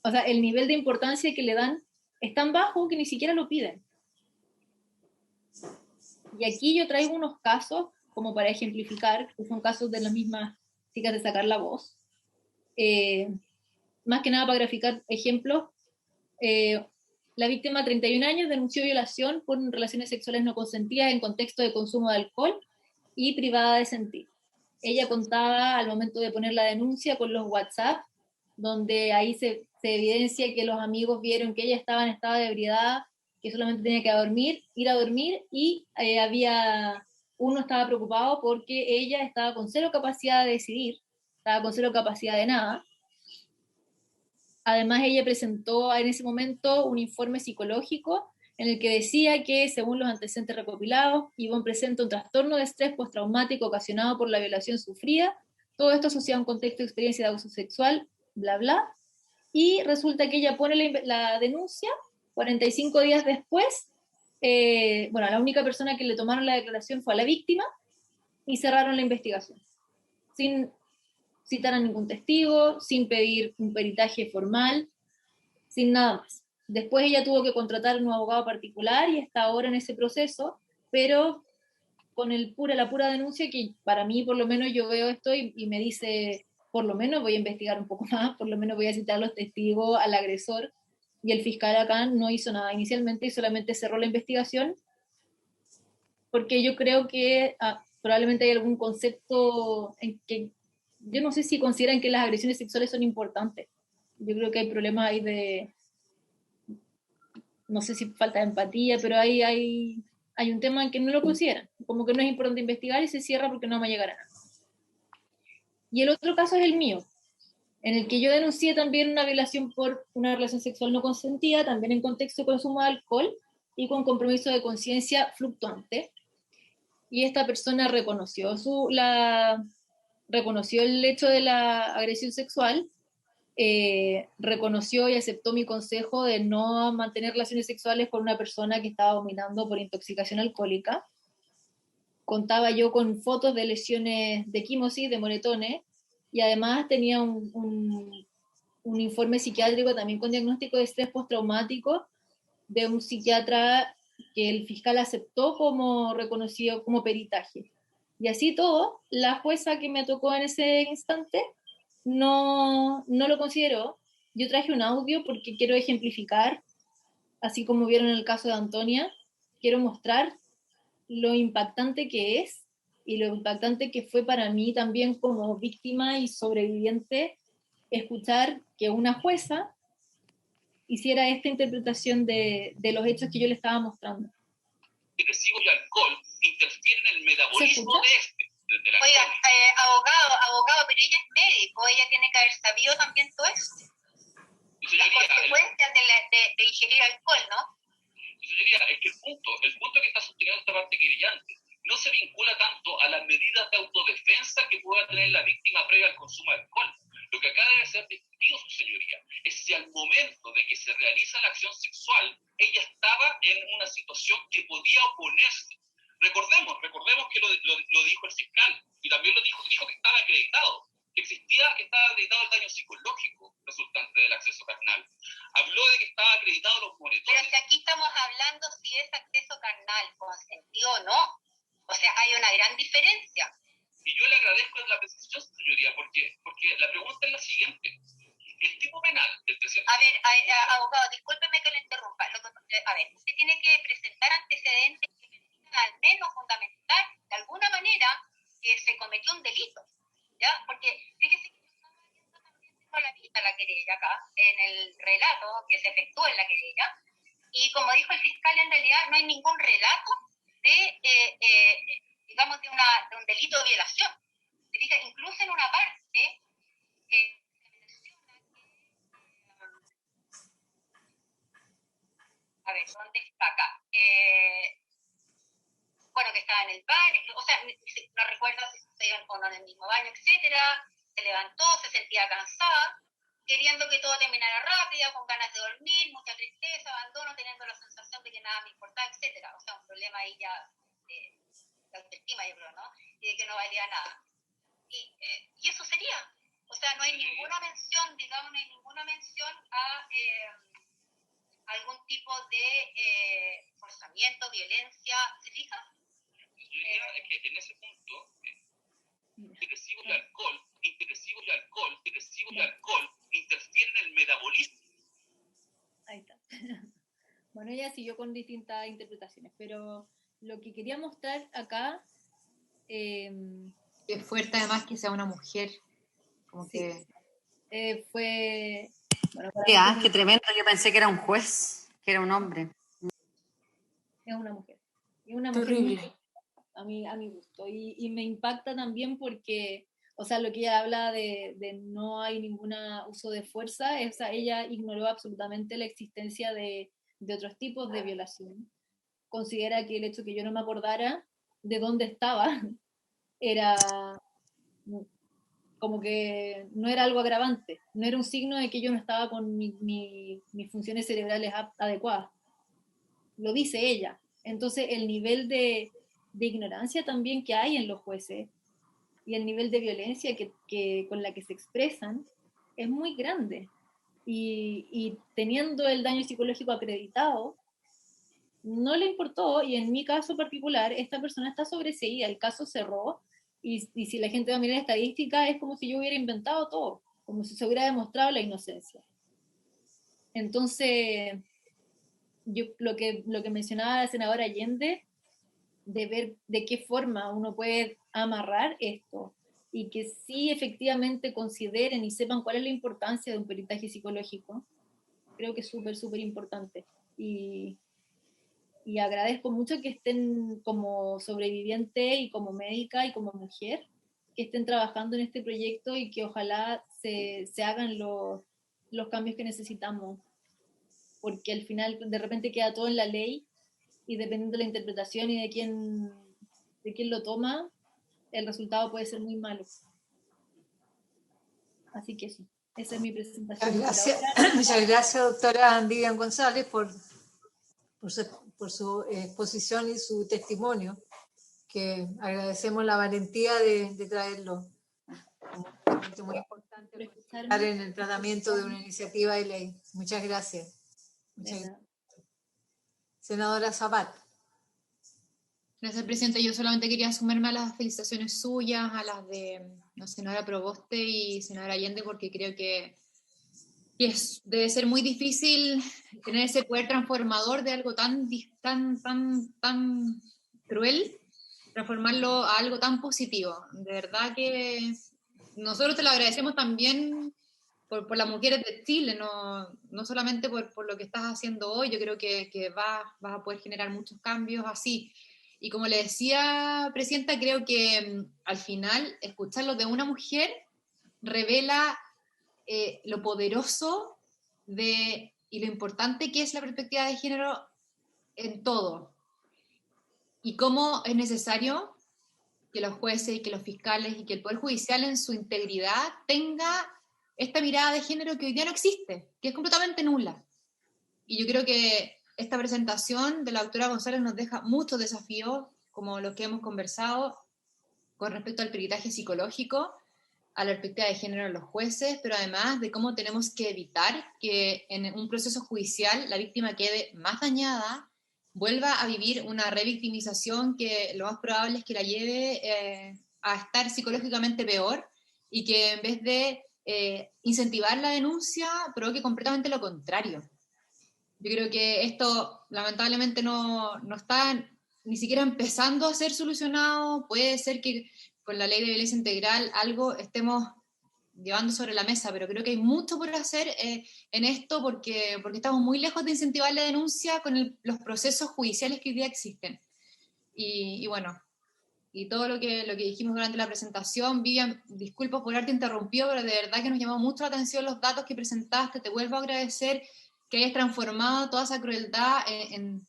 O sea, el nivel de importancia que le dan es tan bajo que ni siquiera lo piden. Y aquí yo traigo unos casos, como para ejemplificar, que son casos de las mismas chicas de Sacar la Voz. Más que nada para graficar ejemplos. La víctima, 31 años, denunció violación por relaciones sexuales no consentidas en contexto de consumo de alcohol y privada de sentir. Ella contaba, al momento de poner la denuncia, con los WhatsApp, donde ahí se evidencia que los amigos vieron que ella estaba en estado de ebriedad, que solamente tenía que ir a dormir, y uno estaba preocupado porque ella estaba con cero capacidad de decidir, estaba con cero capacidad de nada. Además, ella presentó en ese momento un informe psicológico en el que decía que, según los antecedentes recopilados, Ivonne presenta un trastorno de estrés postraumático ocasionado por la violación sufrida, todo esto asociado a un contexto de experiencia de abuso sexual, bla, bla, y resulta que ella pone la denuncia, 45 días después, bueno, la única persona que le tomaron la declaración fue a la víctima, y cerraron la investigación, sin citar a ningún testigo, sin pedir un peritaje formal, sin nada más. Después ella tuvo que contratar un abogado particular y está ahora en ese proceso, pero con la pura denuncia, que para mí por lo menos yo veo esto y me dice, por lo menos voy a investigar un poco más, por lo menos voy a citar a los testigos, al agresor, y el fiscal acá no hizo nada inicialmente y solamente cerró la investigación, porque yo creo que probablemente hay algún concepto en que yo no sé si consideran que las agresiones sexuales son importantes. Yo creo que hay problemas ahí de, no sé si falta de empatía, pero hay un tema en que no lo consideran, como que no es importante investigar y se cierra porque no va a llegar a nada. Y el otro caso es el mío, en el que yo denuncié también una violación por una relación sexual no consentida, también en contexto de consumo de alcohol y con compromiso de conciencia fluctuante. Y esta persona reconoció el hecho de la agresión sexual, reconoció y aceptó mi consejo de no mantener relaciones sexuales con una persona que estaba vomitando por intoxicación alcohólica. Contaba yo con fotos de lesiones de quimosis, de moretones, y además tenía un informe psiquiátrico también con diagnóstico de estrés postraumático de un psiquiatra que el fiscal aceptó como reconocido como peritaje. Y así todo, la jueza que me tocó en ese instante no lo consideró. Yo traje un audio porque quiero ejemplificar, así como vieron en el caso de Antonia, quiero mostrar lo impactante que es y lo impactante que fue para mí también como víctima y sobreviviente escuchar que una jueza hiciera esta interpretación de los hechos que yo le estaba mostrando. Residuos de alcohol interfieren en el metabolismo de la Oiga, abogado, pero ella es médico, ella tiene que haber sabido también todo eso. Las consecuencias de ingerir alcohol, ¿no? Señoría, es que el punto que está sosteniendo esta parte querellante no se vincula tanto a las medidas de autodefensa que pueda tener la víctima previa al consumo de alcohol. Lo que acá debe ser discutido, su señoría, es si al momento de que se realiza la acción sexual, ella estaba en una situación que podía oponerse. Recordemos que lo dijo el fiscal, y también lo dijo que estaba acreditado, que estaba acreditado el daño psicológico resultante del acceso carnal. Habló de que estaba acreditado los moretones. Pero si aquí estamos hablando si es acceso carnal consentido o no. O sea, hay una gran diferencia. Y yo le agradezco la precisión, señoría, porque la pregunta es la siguiente. El tipo penal del 300... A ver, abogado, discúlpeme que le interrumpa. A ver, usted tiene que presentar antecedentes que permitan al menos fundamentar de alguna manera que se cometió un delito, ¿ya? Porque fíjese que yo estaba viendo también, tengo la vista la querella acá, en el relato que se efectuó en la querella, y como dijo el fiscal, en realidad no hay ningún relato de, digamos, de un delito de violación. Incluso en una parte se menciona que, a ver, ¿dónde está acá? Bueno, que estaba en el baño, o sea, no recuerdo si sucedió o no en el mismo baño, etcétera. Se levantó, se sentía cansada, queriendo que todo terminara rápido, con ganas de dormir, mucha tristeza, abandono, teniendo la sensación de que nada me importaba, etcétera. O sea, un problema ahí ya de autoestima, yo creo, ¿no? Y de que no valía nada. Y eso sería. O sea, no hay ninguna mención, digamos, no hay ninguna mención a algún tipo de forzamiento, violencia, ¿se fija? Es que en ese punto, residuos de alcohol interfieren en el metabolismo. Ahí está. Bueno, ella siguió con distintas interpretaciones, pero lo que quería mostrar acá... Qué fuerte además que sea una mujer. Como sí. Que... fue... Bueno, qué tremendo, yo pensé que era un juez, que era un hombre. Es una mujer. Es una terrible. Mujer a mi gusto. Y me impacta también porque, o sea, lo que ella habla de no hay ningún uso de fuerza, ella ignoró absolutamente la existencia de de otros tipos de violación, considera que el hecho que yo no me acordara de dónde estaba era como que no era algo agravante, no era un signo de que yo no estaba con mis funciones cerebrales adecuadas. Lo dice ella. Entonces el nivel de ignorancia también que hay en los jueces y el nivel de violencia con la que se expresan es muy grande. Y teniendo el daño psicológico acreditado, no le importó, y en mi caso particular, esta persona está sobreseída, el caso cerró, y si la gente va a mirar estadística, es como si yo hubiera inventado todo, como si se hubiera demostrado la inocencia. Entonces, yo lo que mencionaba la senadora Allende, de ver de qué forma uno puede amarrar esto, y que sí efectivamente consideren y sepan cuál es la importancia de un peritaje psicológico, creo que es súper, súper importante. Y agradezco mucho que estén como sobreviviente y como médica y como mujer, que estén trabajando en este proyecto y que ojalá se hagan los cambios que necesitamos, porque al final de repente queda todo en la ley y dependiendo de la interpretación y de quién lo toma, el resultado puede ser muy malo. Así que sí, esa es mi presentación. Muchas gracias, doctora Vivian González, por su exposición y su testimonio, que agradecemos la valentía de traerlo. Es muy importante estar en el tratamiento de una iniciativa de ley. Muchas gracias. Senadora Zapat. Gracias, Presidenta. Yo solamente quería sumarme a las felicitaciones suyas, a las de la senadora Proboste y senadora Allende, porque creo que debe ser muy difícil tener ese poder transformador de algo tan cruel, transformarlo a algo tan positivo. De verdad que nosotros te lo agradecemos también por las mujeres de Chile, no solamente por lo que estás haciendo hoy. Yo creo que vas a poder generar muchos cambios así. Y como le decía, Presidenta, creo que al final escucharlo de una mujer revela lo poderoso y lo importante que es la perspectiva de género en todo. Y cómo es necesario que los jueces y que los fiscales y que el Poder Judicial en su integridad tenga esta mirada de género que hoy día no existe, que es completamente nula. Y yo creo que esta presentación de la doctora González nos deja muchos desafíos, como los que hemos conversado, con respecto al peritaje psicológico, a la perspectiva de género en los jueces, pero además de cómo tenemos que evitar que en un proceso judicial la víctima quede más dañada, vuelva a vivir una revictimización que lo más probable es que la lleve a estar psicológicamente peor y que en vez de incentivar la denuncia, provoque completamente lo contrario. Yo creo que esto lamentablemente no está ni siquiera empezando a ser solucionado. Puede ser que con la ley de violencia integral algo estemos llevando sobre la mesa, pero creo que hay mucho por hacer en esto porque estamos muy lejos de incentivar la denuncia con los procesos judiciales que hoy día existen. Y bueno, y todo lo que dijimos durante la presentación, Vivian, disculpa por haberte interrumpido, pero de verdad que nos llamó mucho la atención los datos que presentaste. Te vuelvo a agradecer que hayas transformado toda esa crueldad en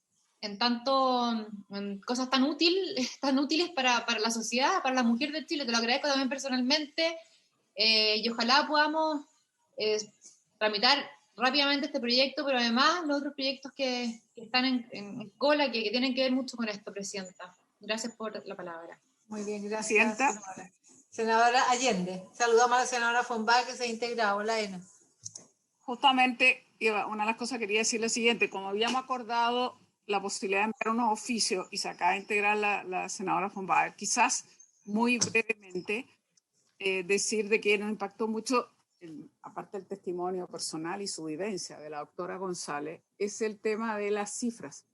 cosas tan útiles para la sociedad, para las mujeres de Chile. Te lo agradezco también personalmente y ojalá podamos tramitar rápidamente este proyecto, pero además los otros proyectos que están en cola, que tienen que ver mucho con esto, Presidenta. Gracias por la palabra. Muy bien, gracias, senadora. Senadora Allende. Saludamos a la senadora Fombal, que se ha integrado. Hola, Ena. Justamente, una de las cosas que quería decir es lo siguiente: como habíamos acordado la posibilidad de enviar unos oficios y se acaba de integrar la senadora Fombal, quizás muy brevemente decir de que nos impactó mucho, aparte del testimonio personal y su vivencia de la doctora González, es el tema de las cifras,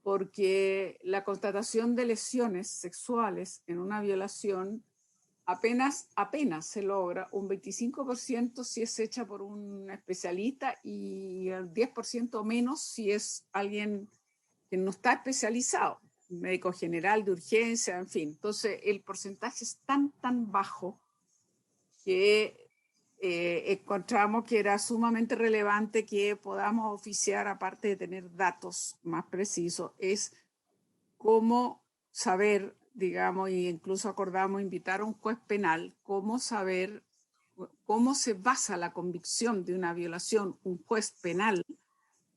porque la constatación de lesiones sexuales en una violación apenas se logra un 25% si es hecha por un especialista y el 10% menos si es alguien que no está especializado, médico general de urgencia, en fin. Entonces el porcentaje es tan bajo que encontramos que era sumamente relevante que podamos oficiar, aparte de tener datos más precisos, es cómo saber, digamos, y incluso acordamos invitar a un juez penal, cómo saber cómo se basa la convicción de una violación un juez penal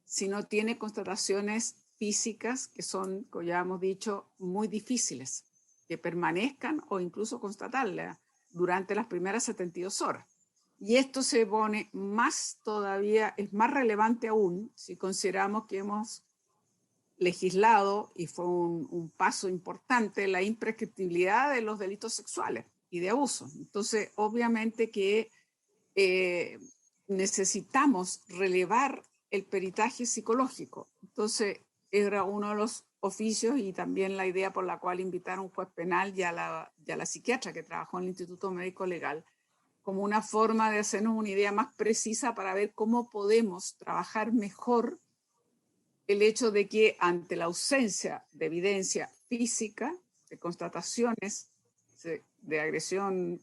si no tiene constataciones físicas que son, como ya hemos dicho, muy difíciles, que permanezcan o incluso constatarlas durante las primeras 72 horas. Y esto se pone más todavía, es más relevante aún si consideramos que hemos legislado, y fue un paso importante, la imprescriptibilidad de los delitos sexuales y de abuso. Entonces, obviamente que necesitamos relevar el peritaje psicológico. Entonces, era uno de los oficios y también la idea por la cual invitar a un juez penal y a la psiquiatra que trabajó en el Instituto Médico Legal, como una forma de hacernos una idea más precisa para ver cómo podemos trabajar mejor el hecho de que ante la ausencia de evidencia física, de constataciones de agresión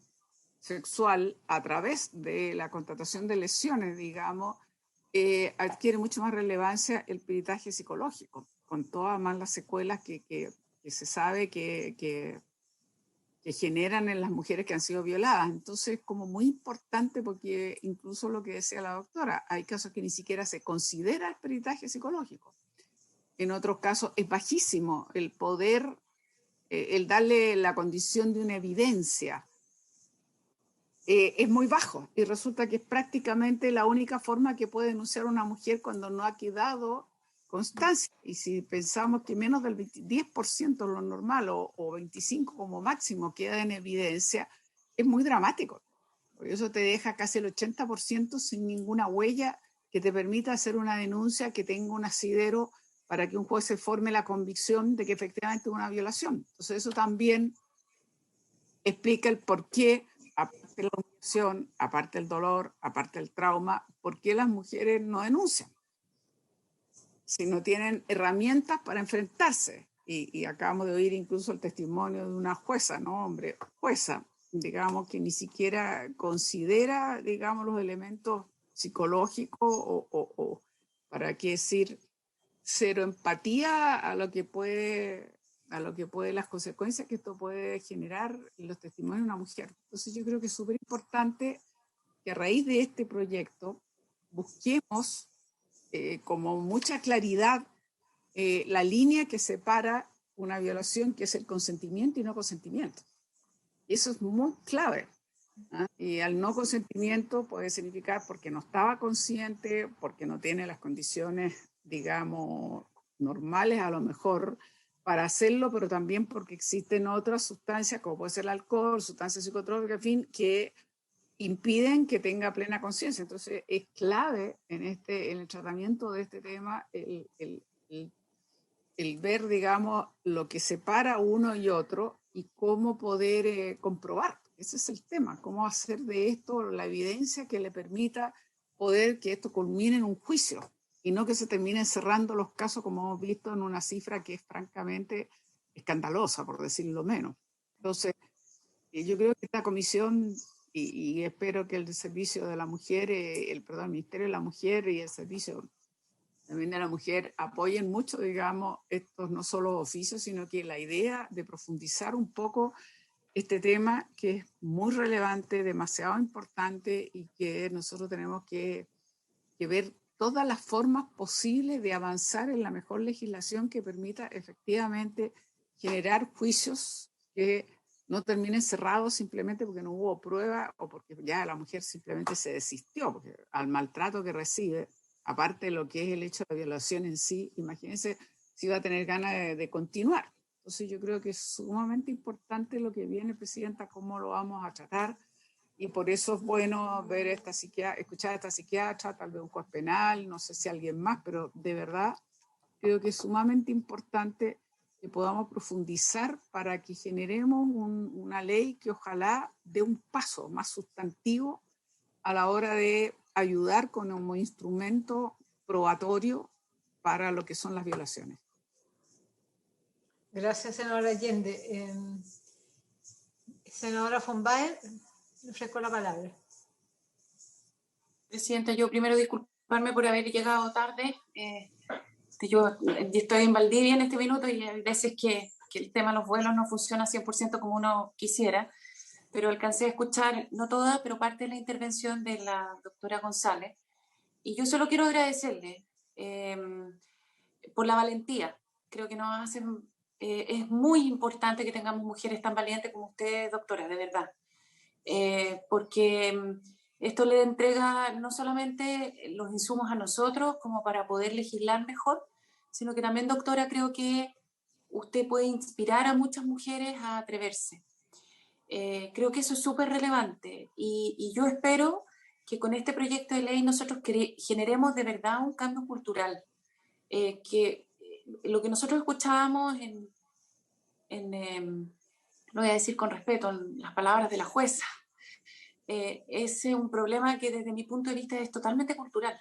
sexual a través de la constatación de lesiones, digamos, adquiere mucho más relevancia el peritaje psicológico, con todas más las secuelas que se sabe que generan en las mujeres que han sido violadas. Entonces, como muy importante, porque incluso lo que decía la doctora, hay casos que ni siquiera se considera el peritaje psicológico. En otros casos es bajísimo el poder, el darle la condición de una evidencia. Es muy bajo y resulta que es prácticamente la única forma que puede denunciar una mujer cuando no ha quedado constancia. Y si pensamos que menos del 10% es lo normal o 25% como máximo queda en evidencia, es muy dramático. Por eso te deja casi el 80% sin ninguna huella que te permita hacer una denuncia que tenga un asidero para que un juez se forme la convicción de que efectivamente es una violación. Entonces eso también explica el por qué, aparte de la humillación, aparte del dolor, aparte del trauma, por qué las mujeres no denuncian si no tienen herramientas para enfrentarse. Y acabamos de oír incluso el testimonio de una jueza, ¿no? Hombre, jueza, digamos, que ni siquiera considera, digamos, los elementos psicológicos o para qué decir, cero empatía a lo que puede las consecuencias que esto puede generar en los testimonios de una mujer. Entonces yo creo que es súper importante que a raíz de este proyecto busquemos como mucha claridad la línea que separa una violación, que es el consentimiento y no consentimiento. Y eso es muy clave. ¿Ah? Y al no consentimiento puede significar porque no estaba consciente, porque no tiene las condiciones, digamos, normales a lo mejor para hacerlo, pero también porque existen otras sustancias, como puede ser el alcohol, sustancias psicotrópicas, en fin, que impiden que tenga plena conciencia. Entonces es clave en el tratamiento de este tema el ver, digamos, lo que separa uno y otro y cómo poder comprobar. Ese es el tema, cómo hacer de esto la evidencia que le permita poder que esto culmine en un juicio y no que se terminen cerrando los casos como hemos visto en una cifra que es francamente escandalosa, por decirlo menos. Entonces, yo creo que esta comisión, y espero que el Servicio de la Mujer, el Ministerio de la Mujer y el Servicio también de la Mujer apoyen mucho, digamos, estos no solo oficios, sino que la idea de profundizar un poco este tema que es muy relevante, demasiado importante y que nosotros tenemos que ver todas las formas posibles de avanzar en la mejor legislación que permita efectivamente generar juicios que no terminen cerrados simplemente porque no hubo prueba o porque ya la mujer simplemente se desistió, porque al maltrato que recibe, aparte de lo que es el hecho de la violación en sí, imagínense si va a tener ganas de continuar. Entonces yo creo que es sumamente importante lo que viene, Presidenta, cómo lo vamos a tratar, y por eso es bueno ver escuchar a esta psiquiatra, tal vez un juez penal, no sé si alguien más, pero de verdad creo que es sumamente importante que podamos profundizar para que generemos una ley que ojalá dé un paso más sustantivo a la hora de ayudar con un instrumento probatorio para lo que son las violaciones. Gracias, senadora Allende. Senadora von Baer, le ofrezco la palabra. Presidenta, yo primero disculparme por haber llegado tarde. Yo estoy en Valdivia en este minuto y hay veces que el tema de los vuelos no funciona 100% como uno quisiera, pero alcancé a escuchar, no toda, pero parte de la intervención de la doctora González. Y yo solo quiero agradecerle por la valentía. Creo que nos hacen, es muy importante que tengamos mujeres tan valientes como usted, doctora, de verdad. Porque esto le entrega no solamente los insumos a nosotros como para poder legislar mejor, sino que también, doctora, creo que usted puede inspirar a muchas mujeres a atreverse. Creo que eso es súper relevante y yo espero que con este proyecto de ley nosotros generemos de verdad un cambio cultural, que lo que nosotros escuchábamos lo voy a decir con respeto, en las palabras de la jueza, es un problema que desde mi punto de vista es totalmente cultural.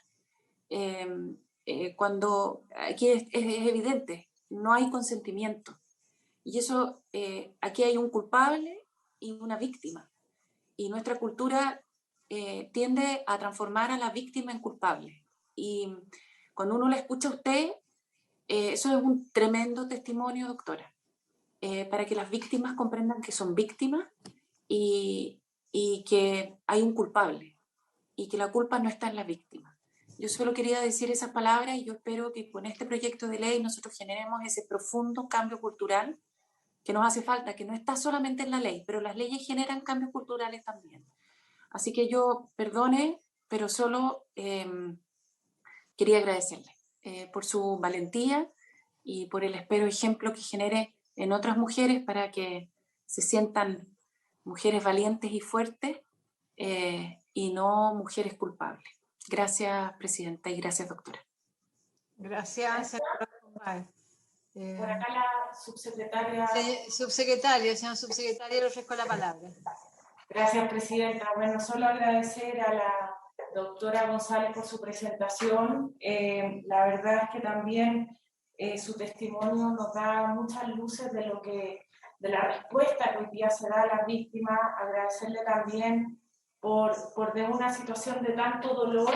Cuando aquí es evidente, no hay consentimiento. Y eso, aquí hay un culpable y una víctima. Y nuestra cultura tiende a transformar a la víctima en culpable. Y cuando uno la escucha a usted, eso es un tremendo testimonio, doctora, para que las víctimas comprendan que son víctimas y que hay un culpable y que la culpa no está en la víctima. Yo solo quería decir esas palabras y yo espero que con este proyecto de ley nosotros generemos ese profundo cambio cultural que nos hace falta, que no está solamente en la ley, pero las leyes generan cambios culturales también. Así que yo, perdone, pero solo quería agradecerle por su valentía y por el espero ejemplo que genere en otras mujeres para que se sientan mujeres valientes y fuertes y no mujeres culpables. Gracias, presidenta, y gracias, doctora. Gracias, señora Guzmán. Por acá la subsecretaria. Señora subsecretaria, le ofrezco la palabra. Gracias, presidenta. Bueno, solo agradecer a la doctora González por su presentación. La verdad es que también su testimonio nos da muchas luces de la respuesta que hoy día se da a las víctimas. Agradecerle también por de una situación de tanto dolor,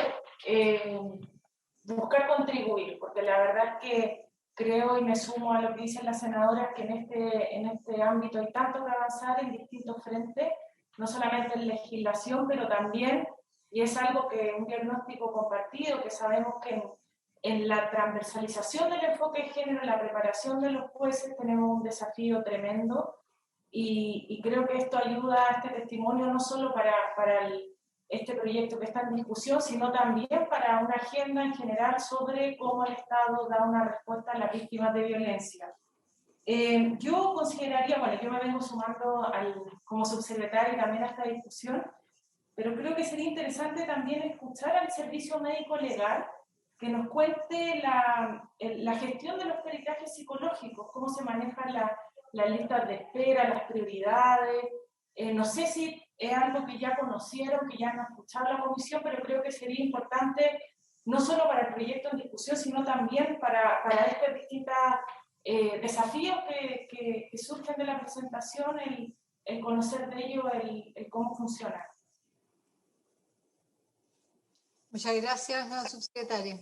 buscar contribuir, porque la verdad es que creo y me sumo a lo que dicen las senadoras que en este ámbito hay tanto que avanzar en distintos frentes, no solamente en legislación, pero también, y es algo que un diagnóstico compartido, que sabemos que en la transversalización del enfoque de género, en la preparación de los jueces, tenemos un desafío tremendo y creo que esto ayuda a este testimonio no solo para este proyecto que está en discusión, sino también para una agenda en general sobre cómo el Estado da una respuesta a las víctimas de violencia. Yo consideraría, bueno, yo me vengo sumando como subsecretaria también a esta discusión, pero creo que sería interesante también escuchar al Servicio Médico Legal que nos cuente la gestión de los peritajes psicológicos, cómo se manejan las listas de espera, las prioridades. No sé si es algo que ya conocieron, que ya han escuchado la comisión, pero creo que sería importante no solo para el proyecto en discusión, sino también para estos distintos desafíos que surgen de la presentación, el conocer de ello, el cómo funciona. Muchas gracias, señora subsecretaria.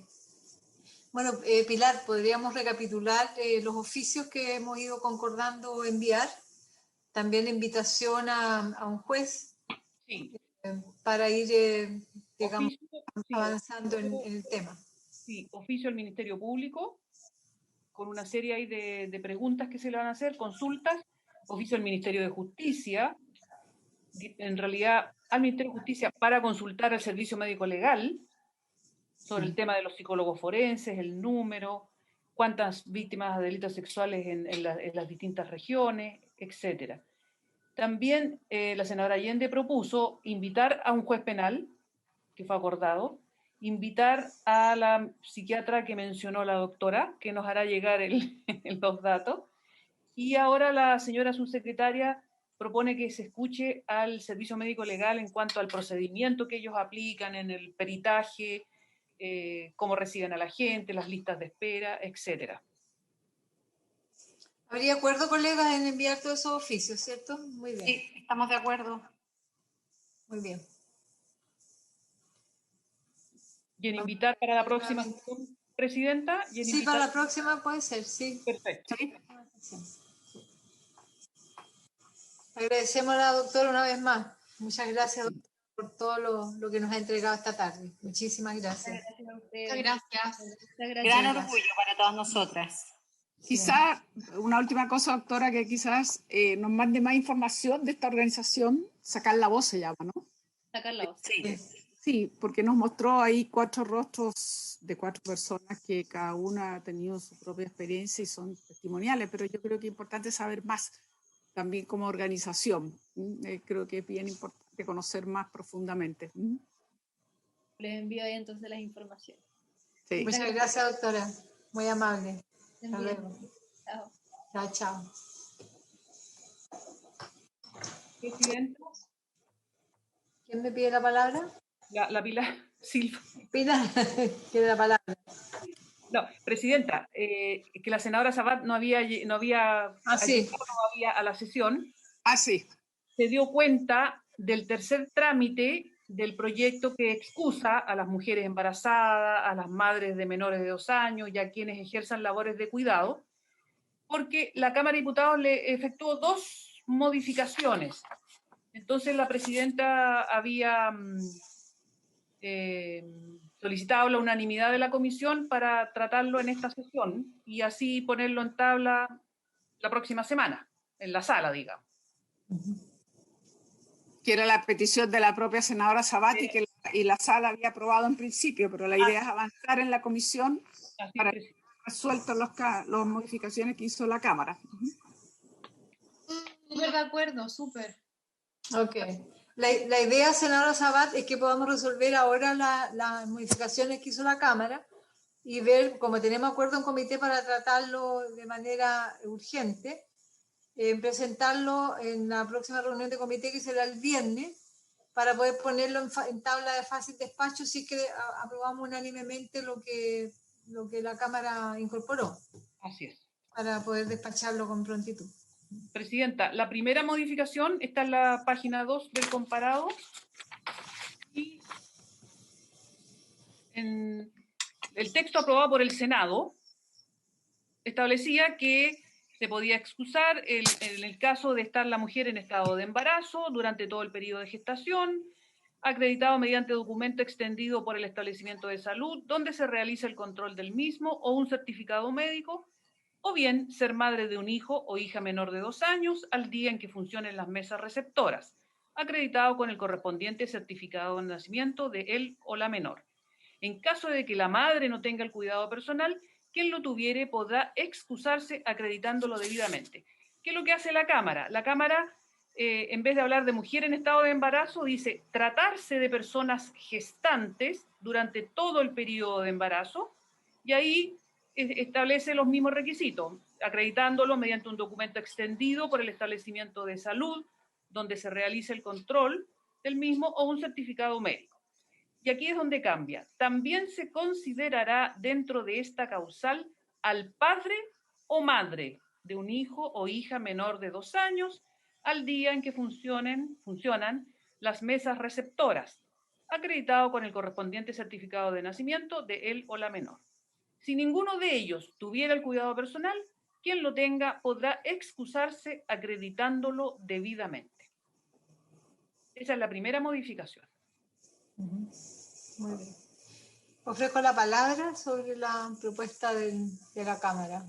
Bueno, Pilar, ¿podríamos recapitular los oficios que hemos ido concordando enviar? También la invitación a un juez, sí, para ir, digamos, oficio, avanzando en el tema. Sí, oficio al Ministerio Público, con una serie ahí de preguntas que se le van a hacer, consultas, oficio al Ministerio de Justicia, en realidad al Ministerio de Justicia para consultar al Servicio Médico Legal sobre el tema de los psicólogos forenses, el número, cuántas víctimas de delitos sexuales en las distintas regiones, etc. También la senadora Allende propuso invitar a un juez penal, que fue acordado, invitar a la psiquiatra que mencionó la doctora, que nos hará llegar los datos, y ahora la señora subsecretaria propone que se escuche al Servicio Médico Legal en cuanto al procedimiento que ellos aplican en el peritaje, cómo reciben a la gente, las listas de espera, etc. ¿Habría acuerdo, colegas, en enviar todos esos oficios, cierto? Muy bien. Sí, estamos de acuerdo. Muy bien. Y en invitar para la próxima sesión, Presidenta. Y en Sí, invitar... para la próxima puede ser, sí. Perfecto. Sí. Agradecemos a la doctora una vez más. Muchas gracias, doctora, por todo lo que nos ha entregado esta tarde. Muchísimas gracias. Gracias a ustedes. Muchas gracias. Muchas gracias. Gran orgullo para todas nosotras. Quizá, una última cosa, doctora, que quizás nos mande más información de esta organización. Sacar la voz se llama, ¿no? Sacar la voz. Sí. Sí, porque nos mostró ahí 4 rostros de 4 personas que cada una ha tenido su propia experiencia y son testimoniales, pero yo creo que es importante saber más también como organización. Creo que es bien importante conocer más profundamente. Les envío ahí entonces las informaciones. Sí. Muchas gracias, doctora. Muy amable. Hasta Bien. luego. Chao. Chao, chao. Presidenta. ¿Quién me pide la palabra? La Pilar Silva. Pilar, quiere la palabra. No, Presidenta, que la senadora Sabat no había llegado todavía a la sesión. Sí. Se dio cuenta del tercer trámite del proyecto que excusa a las mujeres embarazadas, a las madres de menores de 2 años y a quienes ejerzan labores de cuidado, porque la Cámara de Diputados le efectuó 2 modificaciones. Entonces la Presidenta había solicitado la unanimidad de la comisión para tratarlo en esta sesión y así ponerlo en tabla la próxima semana, en la sala, digamos. Que era la petición de la propia senadora Sabat y la sala había aprobado en principio, pero la idea es avanzar en la comisión para que resueltos las modificaciones que hizo la Cámara. Súper de acuerdo, súper. Ok. La idea, senadora Sabat, es que podamos resolver ahora las modificaciones que hizo la Cámara y ver, como tenemos acuerdo en comité para tratarlo de manera urgente, presentarlo en la próxima reunión de comité que será el viernes para poder ponerlo en tabla de fácil despacho si es que aprobamos unánimemente lo que la Cámara incorporó. Así es. Para poder despacharlo con prontitud. Presidenta, la primera modificación está en la página 2 del comparado y en el texto aprobado por el Senado establecía que se podía excusar en el caso de estar la mujer en estado de embarazo durante todo el periodo de gestación, acreditado mediante documento extendido por el establecimiento de salud, donde se realiza el control del mismo o un certificado médico, o bien ser madre de un hijo o hija menor de 2 años al día en que funcionen las mesas receptoras, acreditado con el correspondiente certificado de nacimiento de él o la menor. En caso de que la madre no tenga el cuidado personal, quien lo tuviere podrá excusarse acreditándolo debidamente. ¿Qué es lo que hace la Cámara? La Cámara, en vez de hablar de mujer en estado de embarazo, dice tratarse de personas gestantes durante todo el periodo de embarazo, y ahí establece los mismos requisitos, acreditándolo mediante un documento extendido por el establecimiento de salud, donde se realice el control del mismo, o un certificado médico. Y aquí es donde cambia. También se considerará dentro de esta causal al padre o madre de un hijo o hija menor de 2 años al día en que funcionan las mesas receptoras, acreditado con el correspondiente certificado de nacimiento de él o la menor. Si ninguno de ellos tuviera el cuidado personal, quien lo tenga podrá excusarse acreditándolo debidamente. Esa es la primera modificación. Muy bien. Ofrezco la palabra sobre la propuesta de la Cámara.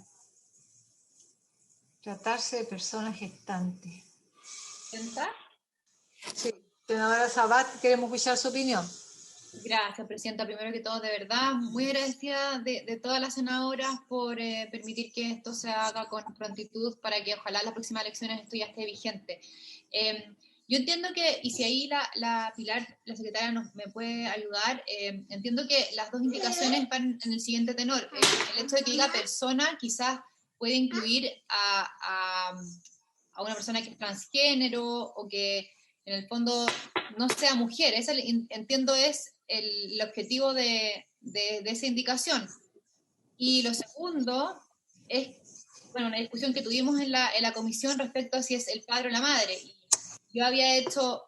Tratarse de personas gestantes. ¿Pensar? Sí. Senadora Sabat, queremos escuchar su opinión. Gracias, Presidenta. Primero que todo, de verdad, muy agradecida de todas las senadoras por permitir que esto se haga con prontitud para que ojalá las próximas elecciones esto ya esté vigente. Yo entiendo que, y si ahí la Pilar, la secretaria, me puede ayudar, entiendo que las 2 indicaciones van en el siguiente tenor. El hecho de que diga persona quizás puede incluir a una persona que es transgénero o que en el fondo no sea mujer. Ese, entiendo, es el objetivo de esa indicación. Y lo segundo es, bueno, una discusión que tuvimos en la comisión respecto a si es el padre o la madre. Y yo había hecho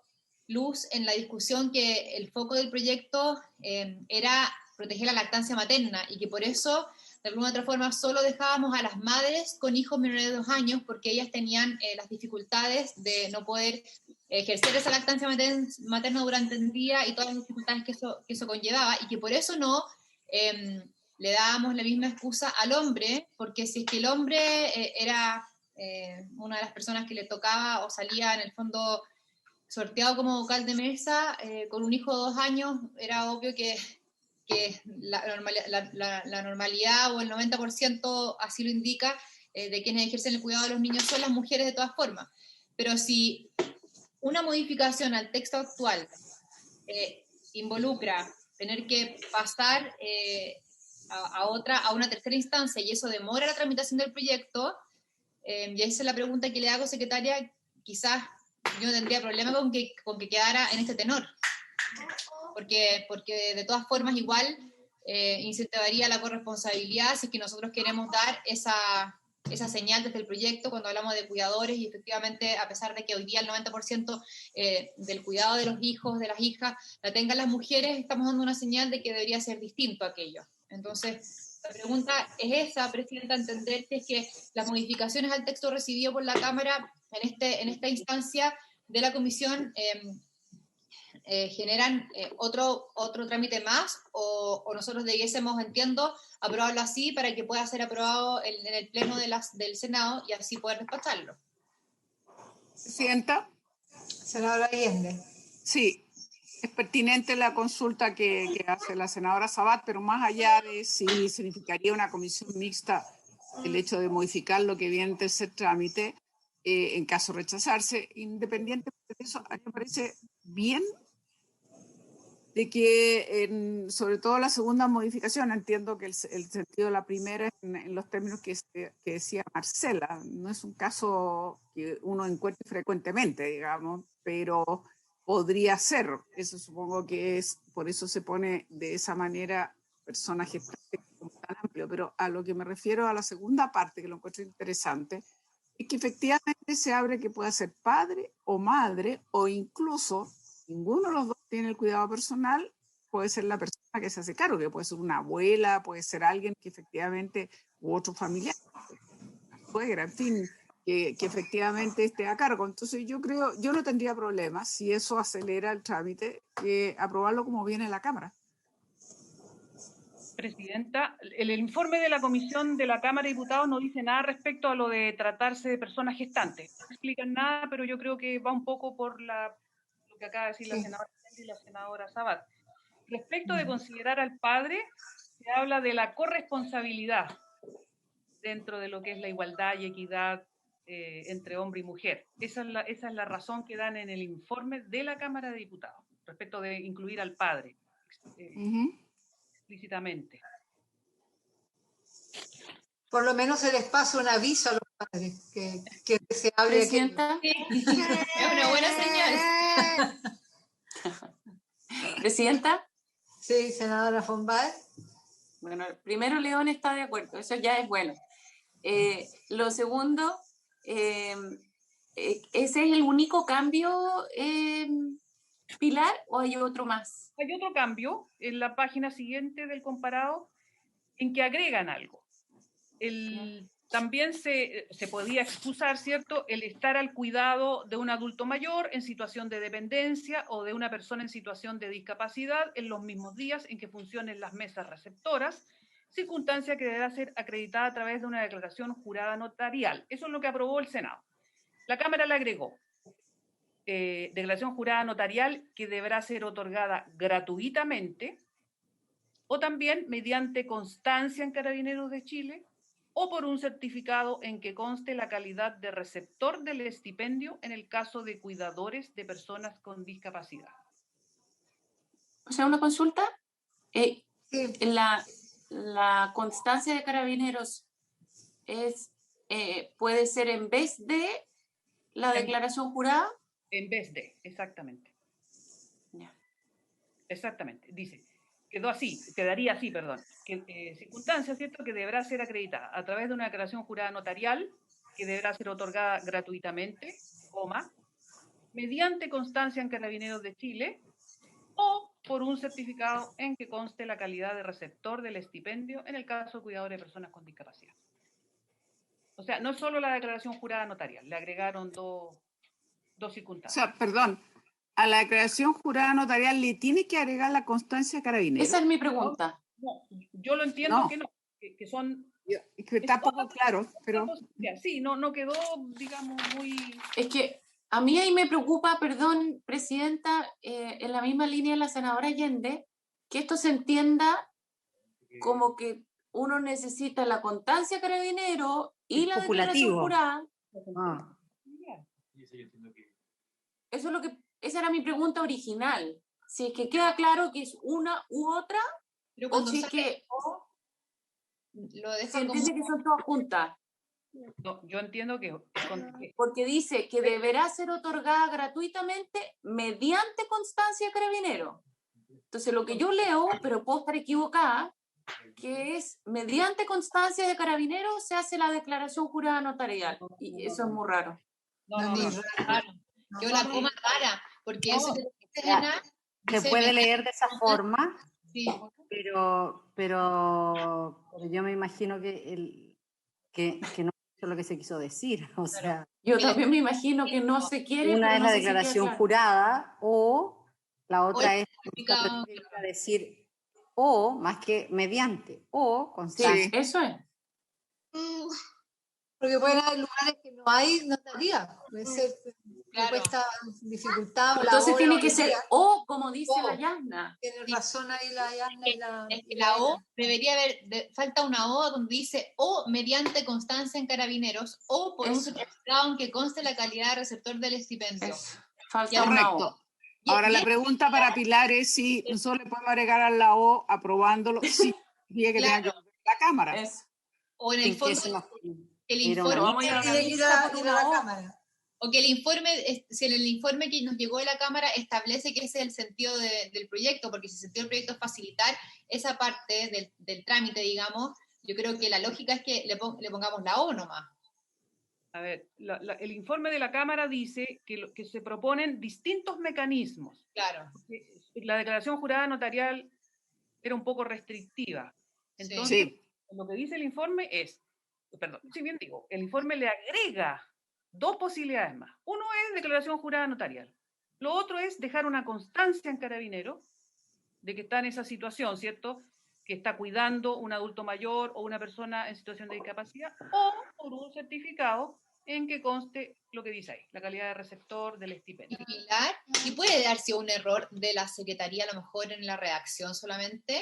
luz en la discusión que el foco del proyecto era proteger la lactancia materna y que por eso, de alguna u otra forma, solo dejábamos a las madres con hijos menores de 2 años porque ellas tenían las dificultades de no poder ejercer esa lactancia materna durante el día y todas las dificultades que eso conllevaba, y que por eso no le dábamos la misma excusa al hombre, porque si es que el hombre era una de las personas que le tocaba o salía en el fondo sorteado como vocal de mesa, con un hijo de 2 años, era obvio que la normalidad o el 90% así lo indica, de quienes ejercen el cuidado de los niños son las mujeres de todas formas. Pero si una modificación al texto actual involucra tener que pasar a una tercera instancia y eso demora la tramitación del proyecto, y esa es la pregunta que le hago, secretaria, quizás yo no tendría problema con que quedara en este tenor, porque de todas formas igual incentivaría la corresponsabilidad si es que nosotros queremos dar esa señal desde el proyecto cuando hablamos de cuidadores, y efectivamente, a pesar de que hoy día el 90% del cuidado de los hijos, de las hijas, la tengan las mujeres, estamos dando una señal de que debería ser distinto aquello. Entonces, la pregunta es esa, Presidenta, entender si es que las modificaciones al texto recibido por la Cámara en esta instancia de la Comisión generan otro trámite más, o nosotros debiésemos, entiendo, aprobarlo así para que pueda ser aprobado en el pleno del Senado y así poder despacharlo. Presidenta. Senadora Allende. Sí, es pertinente la consulta que hace la senadora Sabat, pero más allá de si significaría una comisión mixta el hecho de modificar lo que viene en tercer trámite, en caso de rechazarse, independientemente de eso, a mí me parece bien de que, sobre todo la segunda modificación, entiendo que el sentido de la primera es en los términos que decía Marcela. No es un caso que uno encuentre frecuentemente, digamos, pero podría ser. Eso supongo que es, por eso se pone de esa manera persona gestante como tan amplio. Pero a lo que me refiero a la segunda parte, que lo encuentro interesante, es que efectivamente se abre que pueda ser padre o madre, o incluso ninguno de los dos tiene el cuidado personal, puede ser la persona que se hace cargo, que puede ser una abuela, puede ser alguien que efectivamente, u otro familiar, suegra, en fin, que efectivamente esté a cargo. Entonces yo no tendría problema, si eso acelera el trámite, que aprobarlo como viene en la Cámara. Presidenta, el informe de la Comisión de la Cámara de Diputados no dice nada respecto a lo de tratarse de personas gestantes. No explican nada, pero yo creo que va un poco por lo que acaba de decir la senadora y la senadora Sabat. Respecto de considerar al padre, se habla de la corresponsabilidad dentro de lo que es la igualdad y equidad entre hombre y mujer. Esa es la razón que dan en el informe de la Cámara de Diputados, respecto de incluir al padre explícitamente. Por lo menos se les pasa un aviso a los padres que se hable. Presidenta. Es una buena señal. Presidenta. Sí, senadora von Baer. Bueno, primero León está de acuerdo, eso ya es bueno. Lo segundo, ¿ese es el único cambio, Pilar, o hay otro más? Hay otro cambio en la página siguiente del comparado, en que agregan algo. También se podía excusar, ¿cierto?, el estar al cuidado de un adulto mayor en situación de dependencia o de una persona en situación de discapacidad en los mismos días en que funcionen las mesas receptoras, circunstancia que deberá ser acreditada a través de una declaración jurada notarial. Eso es lo que aprobó el Senado. La Cámara le agregó declaración jurada notarial que deberá ser otorgada gratuitamente o también mediante constancia en Carabineros de Chile o por un certificado en que conste la calidad de receptor del estipendio en el caso de cuidadores de personas con discapacidad. O sea, una consulta. Sí. La constancia de Carabineros puede ser en vez de la declaración jurada. En vez de, exactamente. Ya. Exactamente, dice. Quedaría así, circunstancia, ¿cierto?, que deberá ser acreditada a través de una declaración jurada notarial que deberá ser otorgada gratuitamente, mediante constancia en Carabineros de Chile, o por un certificado en que conste la calidad de receptor del estipendio en el caso de cuidadores de personas con discapacidad. O sea, no es solo la declaración jurada notarial, le agregaron dos O circunstancias. sea, perdón, a la declaración jurada notarial le tiene que agregar la constancia de carabinero. Esa es mi pregunta. No, yo lo entiendo No. que no, que son... Es que está poco claro, pero... Sí, no quedó, digamos, muy... Es que a mí ahí me preocupa, perdón, Presidenta, en la misma línea de la senadora Allende, que esto se entienda como que uno necesita la constancia carabinero y la declaración Copulativo. jurada. Ah. Eso es lo que, esa era mi pregunta original. Si es que queda claro que es una u otra, Pero o cuando si es sale que lo se dejan como... entiende que son todas juntas. No, yo entiendo que Porque dice que deberá ser otorgada gratuitamente mediante constancia de carabinero. Entonces, lo que yo leo, pero puedo estar equivocada, que es mediante constancia de carabinero se hace la declaración jurada notarial. Y eso es muy raro. no. Claro. Quedó la coma rara, porque eso que dice Elena, Se dice puede mediante- leer de esa forma, Sí, pero yo me imagino que no es lo que se quiso decir. O sea, Yo también me imagino que no se quiere, una pero es no la sé si queda declaración claro. jurada o la otra el es certificado, decir o más que mediante o Sí, constancia. eso es. Porque pueden haber lugares que no hay notaría. Puede ser Claro. propuesta dificultad o la Entonces hora tiene o que el ser día. o, como dice O. la Yasna. Tiene razón ahí la Yasna y la... Es que y la O Elena. debería haber, falta una O donde dice o mediante constancia en carabineros o por un Eso. certificado en que conste la calidad de receptor del estipendio. Eso. Falta Ya, una Correcto. O. Ahora, Y la es- pregunta para Pilar es si nosotros le podemos agregar a la O aprobándolo, sí, diría que tenga que Claro. volver a la Cámara. Eso. o en el ¿En qué fondo se nos el ir a una Pero informe vamos a ir a una Tiene que ir mixta a, por ir a una la O. cámara. o que el informe, si en el informe que nos llegó de la Cámara establece que ese es el sentido del proyecto, porque si el sentido del proyecto es facilitar esa parte del trámite, digamos, yo creo que la lógica es que le pongamos la O nomás. A ver, el informe de la Cámara dice que se proponen distintos mecanismos. Claro. La declaración jurada notarial era un poco restrictiva. Entonces, Sí. lo que dice el informe es, perdón, si bien digo, el informe le agrega dos posibilidades más. Uno es declaración jurada notarial. Lo otro es dejar una constancia en carabinero de que está en esa situación, ¿cierto? Que está cuidando un adulto mayor o una persona en situación de discapacidad, o por un certificado en que conste lo que dice ahí, la calidad de receptor del estipendio. Y Pilar, ¿y puede darse un error de la Secretaría a lo mejor en la redacción solamente?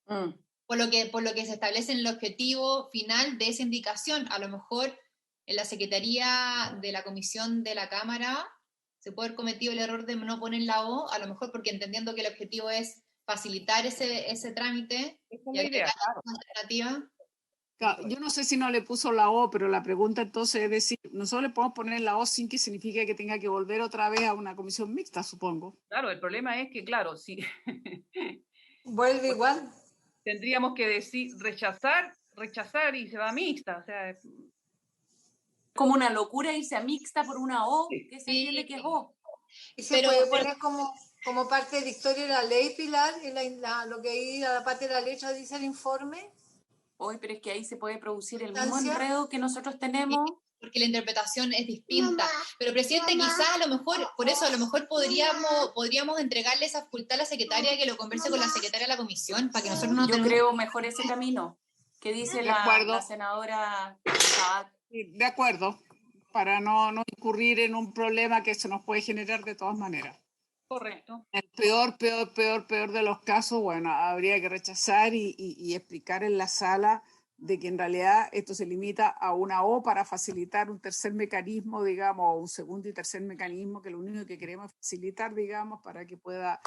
Mm. Por lo que se establece en el objetivo final de esa indicación, a lo mejor en la Secretaría de la Comisión de la Cámara se puede haber cometido el error de no poner la O, a lo mejor porque entendiendo que el objetivo es facilitar ese trámite Esa es y la idea, agregar claro. una alternativa. Claro, yo no sé si no le puso la O, pero la pregunta entonces es decir, nosotros le podemos poner la O sin que signifique que tenga que volver otra vez a una comisión mixta, supongo. Claro, el problema es que, claro, si Vuelve igual. tendríamos que decir rechazar y se va mixta, o sea, Como una locura irse a mixta por una O, que se entiende que es O. Y se Pero- puede poner como parte de la historia de la ley, Pilar, lo que ahí a la parte de la letra dice el informe. Hoy, pero es que ahí se puede producir el mismo Constancia. enredo que nosotros tenemos. Porque la interpretación es distinta. Pero, presidente, quizás a lo mejor, por eso a lo mejor podríamos entregarle esa facultad a la secretaria que lo converse con la secretaria de la comisión, para que nosotros no Yo tengamos... creo mejor ese camino que dice De la acuerdo. senadora Sabat. Sí, de acuerdo, para no incurrir en un problema que se nos puede generar de todas maneras. correcto. El peor de los casos, bueno, habría que rechazar y explicar en la sala de que en realidad esto se limita a una O para facilitar un tercer mecanismo, digamos, o un segundo y tercer mecanismo, que lo único que queremos es facilitar, digamos, para que pueda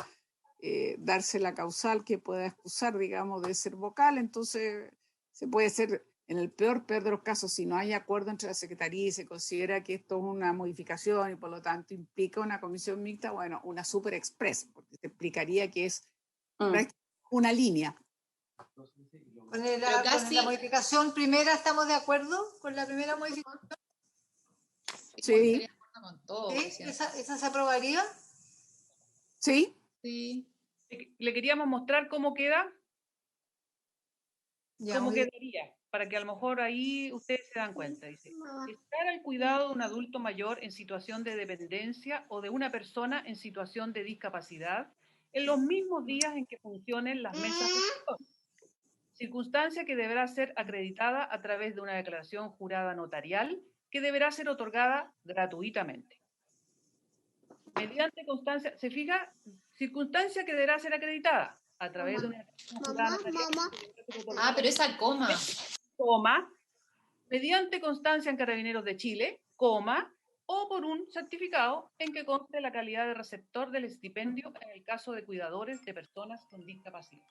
darse la causal, que pueda excusar, digamos, de ser vocal. Entonces, se puede ser, en el peor de los casos, si no hay acuerdo entre la Secretaría y se considera que esto es una modificación y por lo tanto implica una comisión mixta, bueno, una super express, porque se explicaría que es una línea. Con Pero la casi- modificación primera, ¿estamos de acuerdo con la primera modificación? Sí, Estaría de acuerdo con todo, ¿Sí? presidente. ¿Esa se aprobaría? sí, Sí. Le queríamos mostrar cómo queda, Ya, cómo muy bien. quedaría, para que a lo mejor ahí ustedes se dan cuenta. Dice, estar al cuidado de un adulto mayor en situación de dependencia o de una persona en situación de discapacidad en los mismos días en que funcionen las mesas de sector. Circunstancia que deberá ser acreditada a través de una declaración jurada notarial que deberá ser otorgada gratuitamente. Mediante constancia, ¿se fija? Circunstancia que deberá ser acreditada a través de una declaración jurada notarial que deberá ser otorgada Ah, pero esa coma. coma, mediante constancia en Carabineros de Chile, coma, o por un certificado en que conste la calidad de receptor del estipendio en el caso de cuidadores de personas con discapacidad.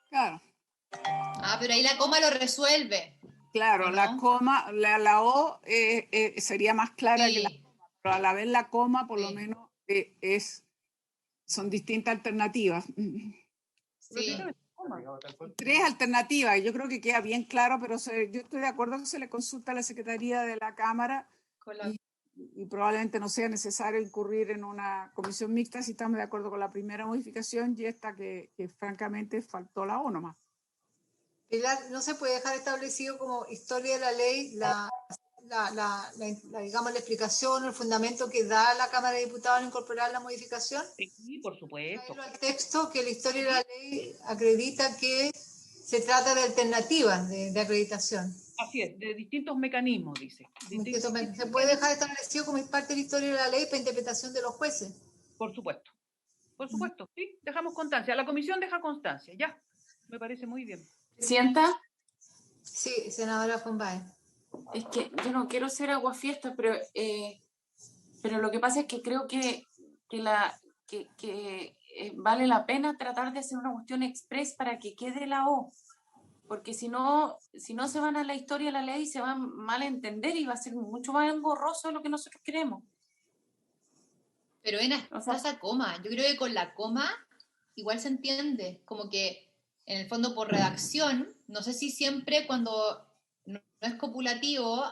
Claro. Ah, pero ahí la coma lo resuelve. Claro, ¿O no? la coma, la O sería más clara que la Sí. coma, pero a la vez la coma por lo Sí. menos son distintas alternativas. Sí. Tres alternativas, yo creo que queda bien claro, pero yo estoy de acuerdo que se le consulta a la Secretaría de la Cámara y probablemente no sea necesario incurrir en una comisión mixta si estamos de acuerdo con la primera modificación y esta que francamente faltó la O nomás. Pilar, no se puede dejar establecido como historia de la ley digamos, la explicación o el fundamento que da la Cámara de Diputados al incorporar la modificación. Sí, por supuesto. Traerlo al texto que la historia de la ley acredita que se trata de alternativas de acreditación. Así es, de distintos mecanismos, dice. Se puede dejar establecido como parte de la historia de la ley para interpretación de los jueces. Por supuesto. Por supuesto, sí, dejamos constancia. La comisión deja constancia, ya. Me parece muy bien. ¿Presidenta? Sí, senadora Fonbae. Es que yo no quiero ser aguafiesta, pero lo que pasa es que creo que vale la pena tratar de hacer una cuestión express para que quede la O, porque si no se van a la historia de la ley, se van mal a entender y va a ser mucho más engorroso de lo que nosotros queremos. Pero está esa coma. Yo creo que con la coma igual se entiende, como que en el fondo por redacción, no sé si siempre cuando no es copulativo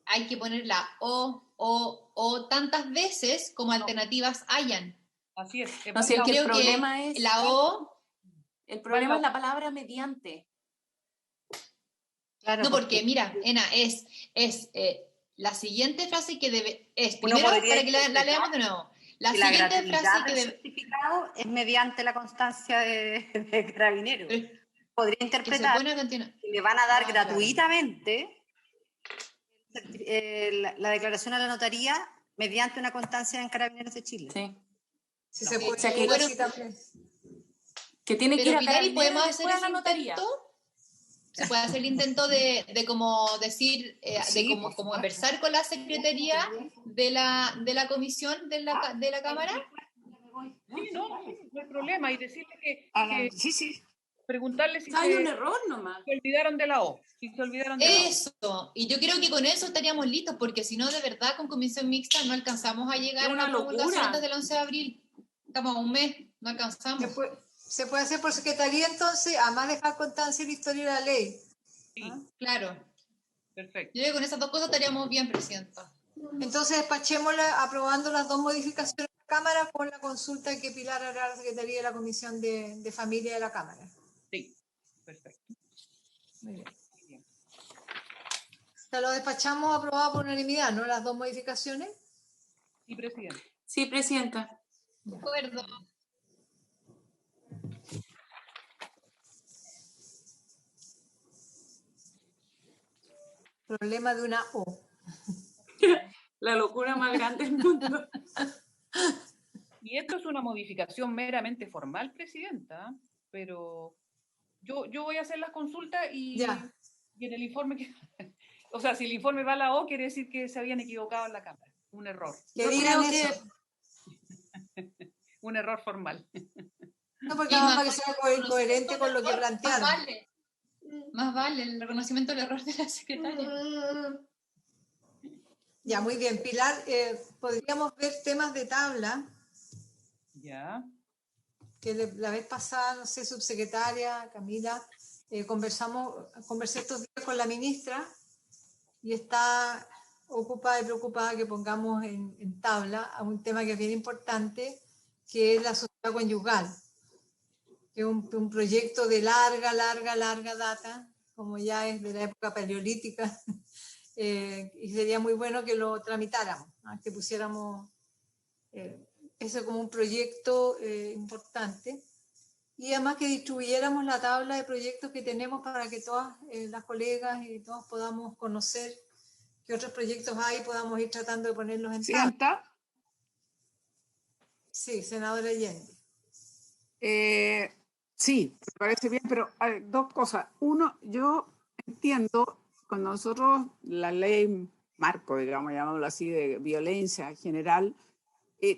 hay que poner la o tantas veces como alternativas hayan. Así es. No, si es que el problema es la O. El problema es la palabra mediante. Claro, no, porque mira, Ena, es la siguiente frase que debe. Primero, para que la leamos de nuevo. La siguiente frase que debe. Certificado es mediante la constancia de Carabineros. Podría interpretar que le van a dar gratuitamente la declaración a la notaría mediante una constancia en Carabineros de Chile. Sí. Si se puede, así también. Que tiene que ir a Pilar, ¿y podemos hacer ese notaría? Se puede hacer el intento de como decir, de como conversar con la secretaría de la comisión de la Cámara. Sí, no hay problema. Y decirle que sí. Preguntarle si hay un error nomás. Se olvidaron de la O. Si se olvidaron de eso. La O. Y yo creo que con eso estaríamos listos, porque si no, de verdad, con comisión mixta no alcanzamos a llegar a una promulgación antes del 11 de abril. Estamos a un mes, no alcanzamos. Se puede hacer por secretaría entonces, además dejar constancia en la historia de la ley. Sí, claro. Perfecto. Yo creo que con esas dos cosas estaríamos bien, Presidenta. Entonces despachémosla aprobando las dos modificaciones de la Cámara con la consulta que Pilar hará a la Secretaría de la Comisión de Familia de la Cámara. Sí, perfecto. Muy bien. O sea, lo despachamos aprobado por unanimidad, ¿no? Las dos modificaciones. Sí, Presidenta. Sí, Presidenta. De acuerdo. Problema de una O. La locura más grande del mundo. Y esto es una modificación meramente formal, Presidenta, pero yo voy a hacer las consultas y en el informe que... O sea, si el informe va a la O, quiere decir que se habían equivocado en la Cámara. Un error. Que digan eso. Un error formal. No, porque vamos a que sea coherente con lo que plantearon. Más vale el reconocimiento del error de la secretaria. Ya, muy bien. Pilar, podríamos ver temas de tabla. Ya. Que la vez pasada, no sé, subsecretaria, Camila, conversé estos días con la ministra y está ocupada y preocupada que pongamos en tabla a un tema que es bien importante, que es la sociedad conyugal, que es un proyecto de larga data, como ya es de la época paleolítica, y sería muy bueno que lo tramitáramos, que pusiéramos eso como un proyecto importante, y además que distribuyéramos la tabla de proyectos que tenemos para que todas las colegas y todos podamos conocer qué otros proyectos hay y podamos ir tratando de ponerlos en tabla. ¿Sienta? Sí, senadora Allende. Sí, me parece bien, pero hay dos cosas. Uno, yo entiendo, cuando nosotros la ley marco, digamos, llamámoslo así, de violencia en general,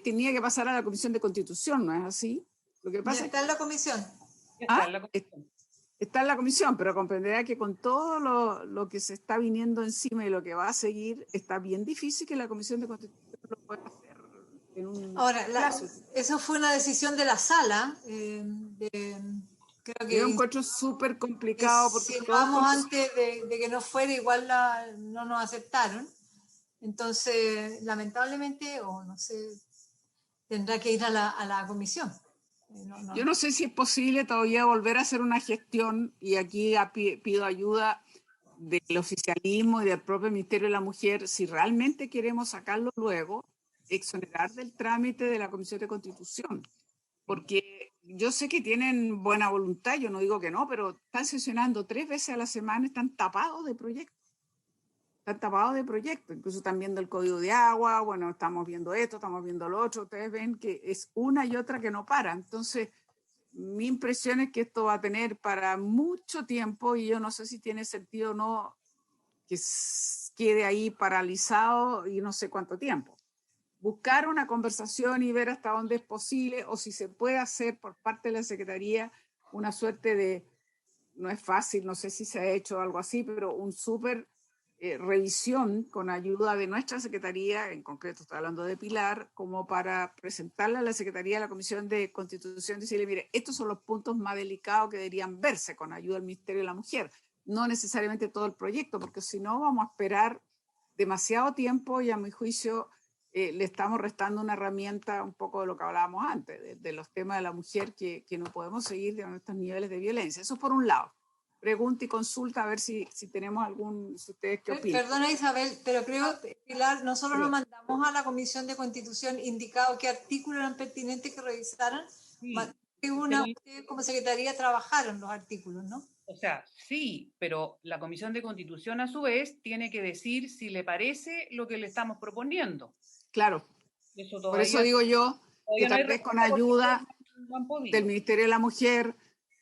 tenía que pasar a la Comisión de Constitución, ¿no es así? Lo que pasa Ya está en la comisión. Está en la comisión, pero comprenderá que con todo lo que se está viniendo encima y lo que va a seguir, está bien difícil que la Comisión de Constitución lo pueda hacer en un plazo. Eso fue una decisión de la sala. Creo que yo encuentro súper complicado porque vamos antes de que no fuera, igual no nos aceptaron. Entonces, lamentablemente, o no sé, tendrá que ir a la comisión. Yo no sé si es posible todavía volver a hacer una gestión, y aquí pido ayuda del oficialismo y del propio Ministerio de la Mujer, si realmente queremos sacarlo luego, exonerar del trámite de la Comisión de Constitución. Porque yo sé que tienen buena voluntad, yo no digo que no, pero están sesionando 3 veces a la semana, están tapados de proyectos. Incluso están viendo el código de agua, bueno, estamos viendo esto, estamos viendo lo otro, ustedes ven que es una y otra que no para. Entonces, mi impresión es que esto va a tener para mucho tiempo, y yo no sé si tiene sentido o no que quede ahí paralizado y no sé cuánto tiempo. Buscar una conversación y ver hasta dónde es posible, o si se puede hacer por parte de la Secretaría una suerte de, no es fácil, no sé si se ha hecho algo así, pero un súper revisión con ayuda de nuestra Secretaría, en concreto estoy hablando de Pilar, como para presentarle a la Secretaría, a la Comisión de Constitución, decirle, mire, estos son los puntos más delicados que deberían verse con ayuda del Ministerio de la Mujer, no necesariamente todo el proyecto, porque si no vamos a esperar demasiado tiempo, y a mi juicio le estamos restando una herramienta, un poco de lo que hablábamos antes, de los temas de la mujer, que no podemos seguir de nuestros niveles de violencia. Eso por un lado. Pregunta y consulta a ver si tenemos algún, si ustedes qué opinan. Perdona Isabel, pero creo, Pilar, nosotros nos mandamos a la Comisión de Constitución indicado qué artículos eran pertinentes que revisaran. Sí, ustedes como Secretaría trabajaron los artículos, ¿no? O sea, sí, pero la Comisión de Constitución a su vez tiene que decir si le parece lo que le estamos proponiendo. Claro. Por eso digo yo que tal vez con ayuda del Ministerio de la Mujer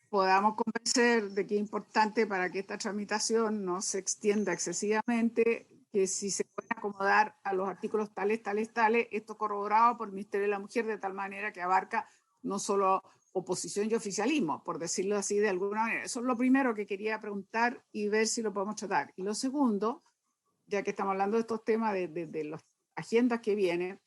podamos convencer de que es importante, para que esta tramitación no se extienda excesivamente, que si se pueden acomodar a los artículos tales, esto corroborado por el Ministerio de la Mujer, de tal manera que abarca no solo oposición y oficialismo, por decirlo así de alguna manera. Eso es lo primero que quería preguntar y ver si lo podemos tratar. Y lo segundo, ya que estamos hablando de estos temas, de las agendas que vienen,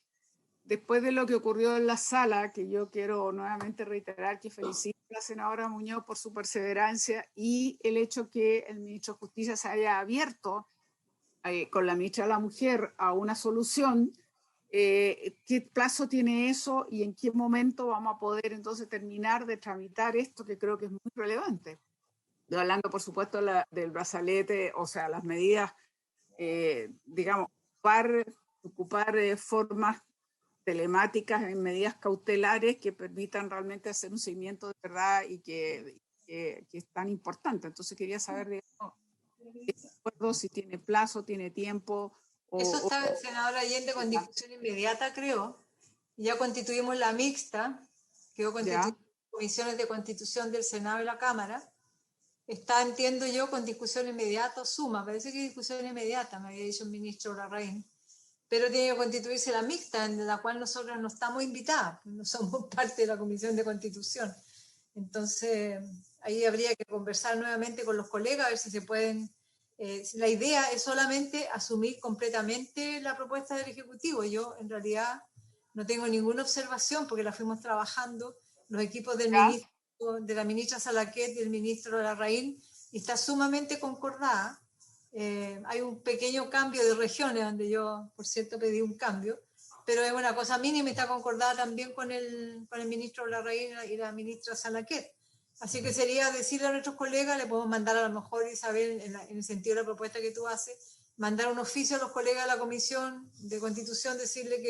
después de lo que ocurrió en la sala, que yo quiero nuevamente reiterar que felicito a la senadora Muñoz por su perseverancia, y el hecho que el ministro de Justicia se haya abierto con la ministra de la Mujer a una solución, ¿qué plazo tiene eso y en qué momento vamos a poder entonces terminar de tramitar esto, que creo que es muy relevante? Estoy hablando, por supuesto, del brazalete, o sea, las medidas, digamos, ocupar formas telemáticas en medidas cautelares que permitan realmente hacer un seguimiento de verdad y que es tan importante. Entonces quería saber, digamos, si tiene plazo, tiene tiempo. Eso está, senadora Allende, con discusión inmediata, creo. Ya constituimos la mixta, quedó constituida comisiones de constitución del Senado y la Cámara. Está, entiendo yo, con discusión inmediata, suma, parece que discusión inmediata, me había dicho el ministro Larraín. Pero tiene que constituirse la mixta, en la cual nosotros no estamos invitadas, no somos parte de la Comisión de Constitución. Entonces, ahí habría que conversar nuevamente con los colegas, a ver si se pueden... la idea es solamente asumir completamente la propuesta del Ejecutivo. Yo, en realidad, no tengo ninguna observación, porque la fuimos trabajando, los equipos del ministro, de la ministra Salaquet y el ministro Larraín, y está sumamente concordada. Hay un pequeño cambio de regiones, donde yo, por cierto, pedí un cambio, pero es una cosa mínima y está concordada también con el ministro Larraín y la ministra Salaquet. Así que sería decirle a nuestros colegas, le podemos mandar a lo mejor, Isabel, en el sentido de la propuesta que tú haces, mandar un oficio a los colegas de la Comisión de Constitución, decirle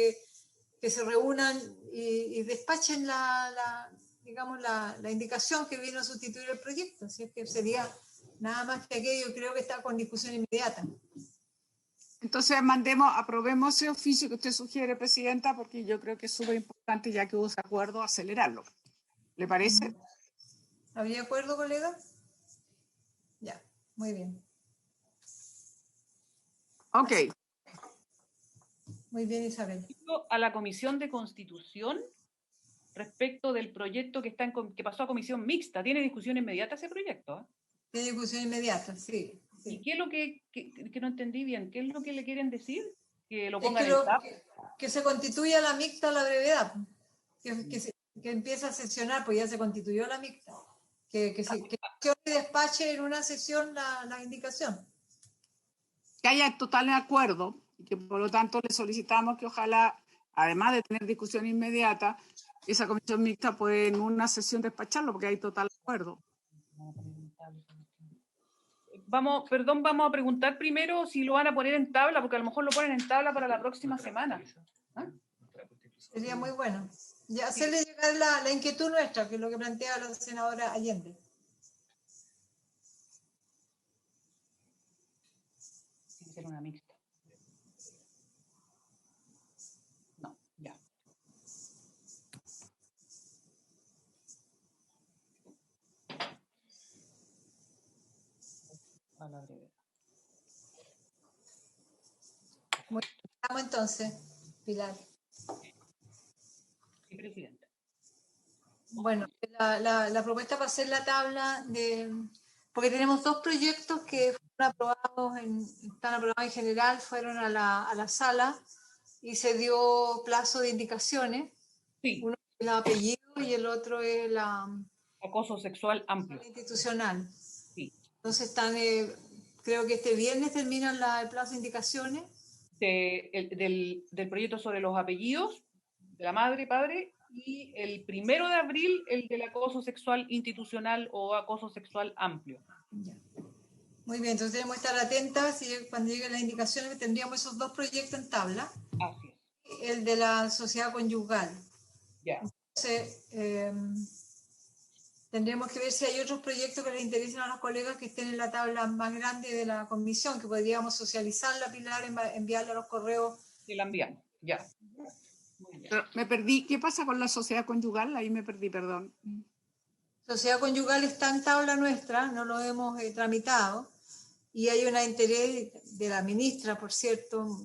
que se reúnan y despachen digamos, la indicación que vino a sustituir el proyecto. Así es que sería nada más que aquello, creo que está con discusión inmediata. Entonces aprobemos ese oficio que usted sugiere, Presidenta, porque yo creo que es súper importante, ya que hubo ese acuerdo, acelerarlo. ¿Le parece? ¿Habría acuerdo, colega? Ya, muy bien. Ok. Muy bien, Isabel. A la Comisión de Constitución respecto del proyecto que pasó a comisión mixta. ¿Tiene discusión inmediata ese proyecto? Tiene discusión inmediata, sí. ¿Y qué es lo que no entendí bien? ¿Qué es lo que le quieren decir? ¿Que lo Es pongan que se constituya la mixta a la brevedad. Que empiece a sesionar, pues ya se constituyó la mixta. Que despache en una sesión la indicación. Que haya total acuerdo y que por lo tanto le solicitamos que ojalá, además de tener discusión inmediata, esa comisión mixta puede en una sesión despacharlo porque hay total acuerdo. Vamos a preguntar primero si lo van a poner en tabla, porque a lo mejor lo ponen en tabla para la próxima semana. ¿Ah? Sería muy bueno. Y hacerle llegar la inquietud nuestra, que es lo que plantea la senadora Allende. Tiene que ser una mixta. No, ya. A la brevedad. Muy bien, vamos entonces, Pilar. Sí, Presidenta. Bueno, la propuesta para hacer la tabla porque tenemos dos proyectos que están aprobados en general, fueron a la sala y se dio plazo de indicaciones. Sí. Uno es el apellido y el otro es acoso sexual amplio. Institucional. Sí. Entonces creo que este viernes terminan el plazo de indicaciones. Del proyecto sobre los apellidos de la madre y padre, y el 1 de abril el del acoso sexual institucional o acoso sexual amplio. Ya. Muy bien, entonces tenemos que estar atentas y cuando lleguen las indicaciones tendríamos esos dos proyectos en tabla. Así es. El de la sociedad conyugal. Ya. Entonces, tendríamos que ver si hay otros proyectos que les interesen a los colegas que estén en la tabla más grande de la comisión, que podríamos socializarla, Pilar, enviarla a los correos. Y la enviamos, ya. Pero me perdí. ¿Qué pasa con la sociedad conyugal? Ahí me perdí, perdón. Sociedad conyugal está en tabla nuestra, no lo hemos tramitado, y hay un interés de la ministra, por cierto,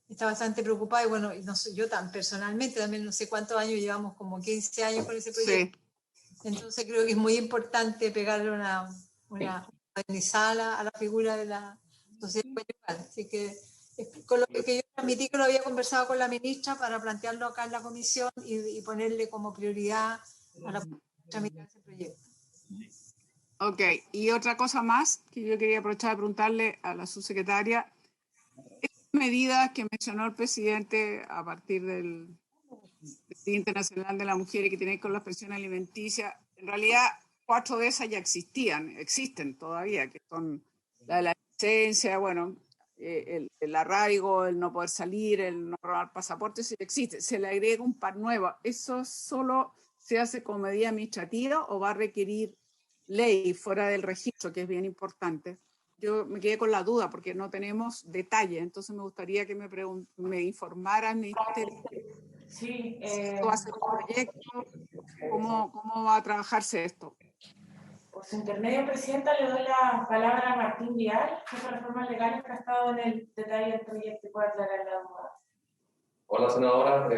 está bastante preocupada, y bueno, no sé, yo personalmente también no sé cuántos años llevamos, como 15 años con ese proyecto. Sí. Entonces creo que es muy importante pegarle una modernizada a la figura de la sociedad conyugal. Así que con lo que yo transmití, que lo había conversado con la ministra para plantearlo acá en la comisión y ponerle como prioridad a la tramitar ese proyecto. Ok, y otra cosa más que yo quería aprovechar de preguntarle a la subsecretaria. Estas medidas que mencionó el presidente a partir del Día Internacional de la Mujer y que tienen con las pensiones alimenticias, en realidad 4 de esas ya existen todavía, que son la de la licencia, bueno, el arraigo, el no poder salir, el no robar pasaportes, sí existe. Se le agrega un par nuevo. ¿Eso solo se hace como medida administrativa o va a requerir ley fuera del registro, que es bien importante? Yo me quedé con la duda porque no tenemos detalle, entonces me gustaría que me informaran, Ministerio, sí, ¿cómo va a ser el proyecto? ¿Cómo va a trabajarse esto? Por su intermedio, Presidenta, le doy la palabra a Martín Vial, jefe de reformas legales que ha estado en el detalle del proyecto y puede aclarar la duda. Hola, senadora.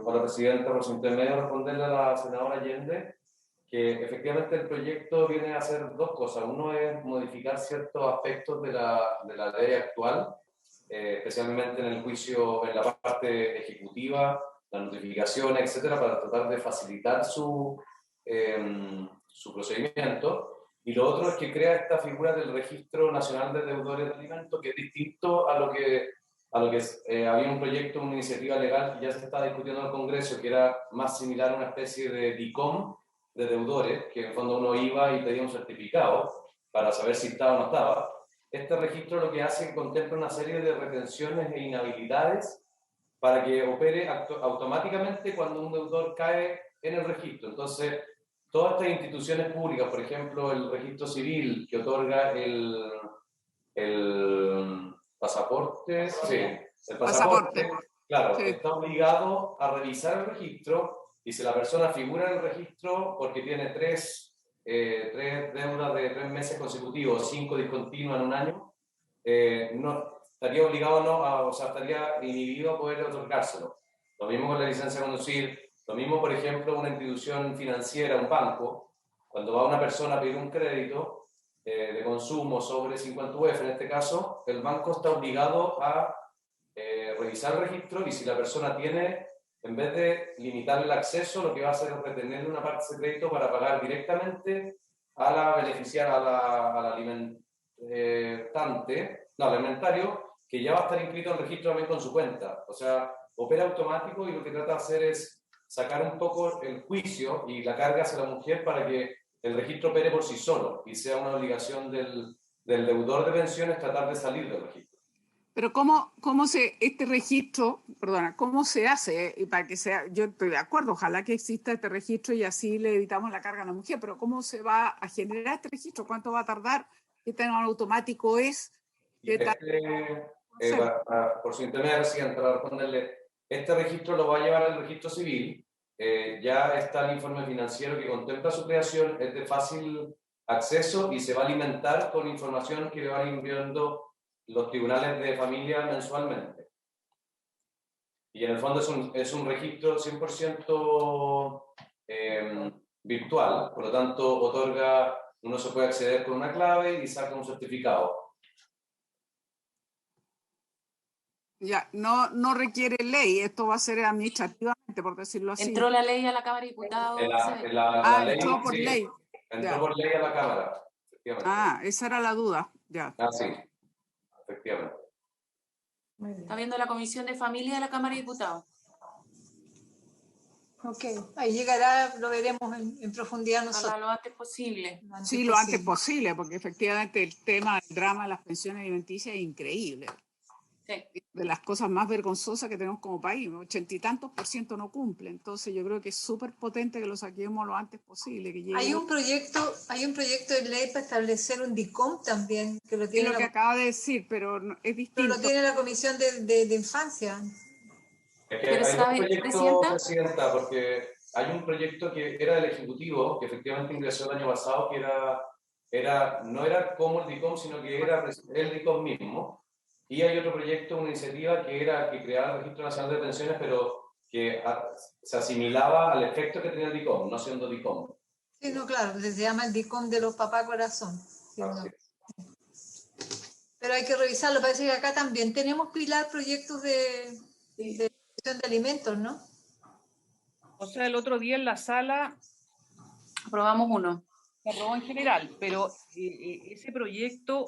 Hola, Presidenta. Por su intermedio, responderle a la senadora Allende que efectivamente el proyecto viene a hacer dos cosas. Uno es modificar ciertos aspectos de la ley actual, especialmente en el juicio, en la parte ejecutiva, la notificación, etcétera, para tratar de facilitar su procedimiento. Y lo otro es que crea esta figura del Registro Nacional de Deudores de Alimentos, que es distinto a lo que a lo que había un proyecto, una iniciativa legal que ya se estaba discutiendo en el Congreso, que era más similar a una especie de DICOM de deudores, que en el fondo uno iba y pedía un certificado para saber si estaba o no estaba. Este registro lo que hace es que contempla una serie de retenciones e inhabilidades para que opere automáticamente cuando un deudor cae en el registro. Entonces, todas estas instituciones públicas, por ejemplo, el registro civil que otorga el pasaporte, sí, el pasaporte, claro, sí, está obligado a revisar el registro, y si la persona figura en el registro porque tiene tres deudas de 3 meses consecutivos, 5 discontinuas en un año, no, estaría obligado o sea, estaría inhibido a poder otorgárselo. Lo mismo con la licencia de conducir, lo mismo, por ejemplo, una institución financiera, un banco, cuando va una persona a pedir un crédito de consumo sobre 50 UF, en este caso, el banco está obligado a revisar el registro, y si la persona tiene, en vez de limitar el acceso, lo que va a hacer es retenerle una parte de ese crédito para pagar directamente a la beneficiaria, al alimentario, que ya va a estar inscrito en el registro también con su cuenta. O sea, opera automático, y lo que trata de hacer es sacar un poco el juicio y la carga hacia la mujer para que el registro opere por sí solo y sea una obligación del deudor de pensiones tratar de salir del registro. Pero este registro, perdona, ¿cómo se hace? Y para que sea, yo estoy de acuerdo, ojalá que exista este registro y así le evitamos la carga a la mujer, pero ¿cómo se va a generar este registro? ¿Cuánto va a tardar? ¿Qué tan automático es? Por su intermedio, Presidente, para responderle, este registro lo va a llevar al registro civil. Ya está el informe financiero que contempla su creación, es de fácil acceso y se va a alimentar con información que le van enviando los tribunales de familia mensualmente. Y en el fondo es un registro 100% virtual, por lo tanto uno se puede acceder con una clave y saca un certificado. Ya, no requiere ley, esto va a ser administrativamente, por decirlo así. ¿Entró la ley a la Cámara de Diputados? La ley, entró por ley. Entró ya por ley a la Cámara, efectivamente. Esa era la duda, ya. Sí, efectivamente. Está viendo la Comisión de Familia de la Cámara de Diputados. Ok, ahí llegará, lo veremos en profundidad nosotros. Lo antes posible. Lo antes posible, porque efectivamente el drama de las pensiones alimenticias es increíble. Sí. De las cosas más vergonzosas que tenemos como país, 80 y tantos % no cumple, entonces yo creo que es súper potente que lo saquemos lo antes posible. Que hay un proyecto de ley para establecer un DICOM también, que lo tiene es lo que acaba de decir, pero es distinto. Pero lo tiene la Comisión de Infancia. Es que hay un proyecto, Presidenta, porque hay un proyecto que era del Ejecutivo, que efectivamente ingresó el año pasado, que no era como el DICOM, sino que era el DICOM mismo. Y hay otro proyecto, una iniciativa que creara el Registro Nacional de Pensiones, pero que se asimilaba al efecto que tenía el DICOM, no siendo DICOM. Sí, no, claro, se llama el DICOM de los papás corazón. Sí, no. Pero hay que revisarlo, parece que acá también tenemos, Pilar, proyectos de pensión de alimentos, ¿no? O sea, el otro día en la sala aprobamos uno. Se aprobó en general, pero ese proyecto...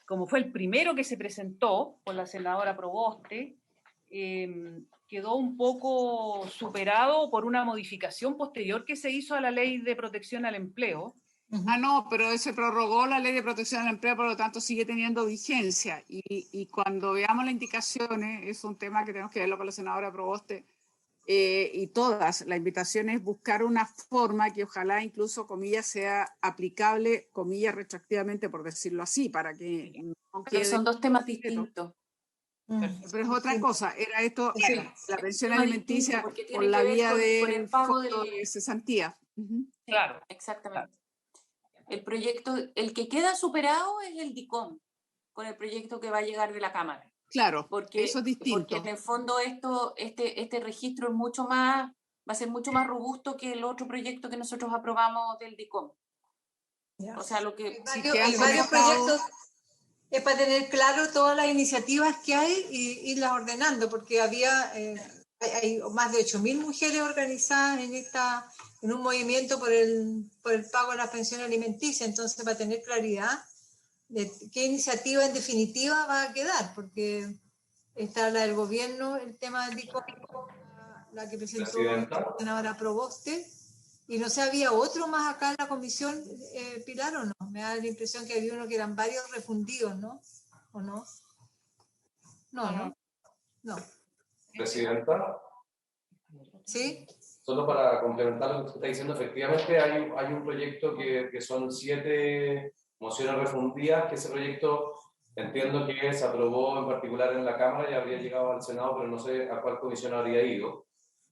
como fue el primero que se presentó por la senadora Proboste, quedó un poco superado por una modificación posterior que se hizo a la Ley de Protección al Empleo. No, pero se prorrogó la Ley de Protección al Empleo, por lo tanto sigue teniendo vigencia. Y cuando veamos las indicaciones, es un tema que tenemos que verlo con la senadora Proboste, y todas, la invitación es buscar una forma que ojalá incluso, comillas, sea aplicable, comillas, retroactivamente, por decirlo así, para que no quede... Pero son dos temas distintos. Pero es otra cosa, era esto, la pensión alimenticia por la vía del pago de cesantía. Claro, exactamente. El proyecto, el que queda superado es el DICOM, con el proyecto que va a llegar de la Cámara. Claro, porque eso es distinto. Porque en el fondo este registro es va a ser mucho más robusto que el otro proyecto que nosotros aprobamos del DICOM. Ya. O sea, lo que... Hay varios proyectos, es para tener claro todas las iniciativas que hay y irlas ordenando, porque hay más de 8.000 mujeres organizadas en un movimiento por el pago de la pensión alimenticia, entonces para tener claridad qué iniciativa en definitiva va a quedar, porque está la del gobierno, el tema del DICOM, la que presentó la senadora Proboste, y no sé, ¿había otro más acá en la comisión, Pilar, o no? Me da la impresión que había uno que eran varios refundidos, ¿no? ¿O no? No. Presidenta. ¿Sí? Solo para complementar lo que usted está diciendo, efectivamente hay un proyecto que son 7 mociones refundidas, que ese proyecto entiendo que se aprobó en particular en la Cámara y habría llegado al Senado, pero no sé a cuál comisión habría ido.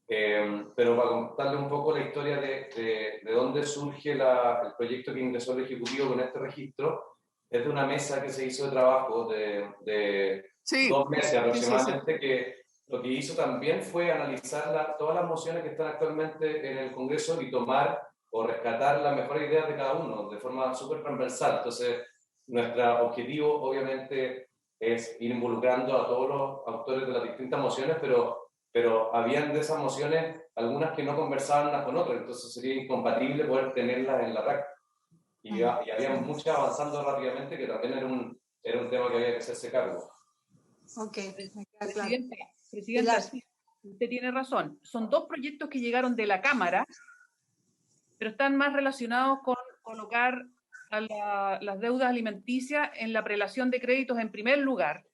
Pero para contarle un poco la historia de dónde surge el proyecto que ingresó el Ejecutivo con este registro, es de una mesa que se hizo de trabajo de 2 meses aproximadamente, que lo que hizo también fue analizar todas las mociones que están actualmente en el Congreso y tomar o rescatar las mejores ideas de cada uno de forma súper transversal. Entonces, nuestro objetivo obviamente es ir involucrando a todos los autores de las distintas mociones, pero habían de esas mociones algunas que no conversaban unas con otras, entonces sería incompatible poder tenerlas en la práctica. Y había muchas avanzando rápidamente, que también era un tema que había que hacerse cargo. Ok, me queda claro. Presidenta, sí, usted tiene razón. Son 2 proyectos que llegaron de la Cámara, pero están más relacionados con colocar a las deudas alimenticias en la prelación de créditos en primer lugar,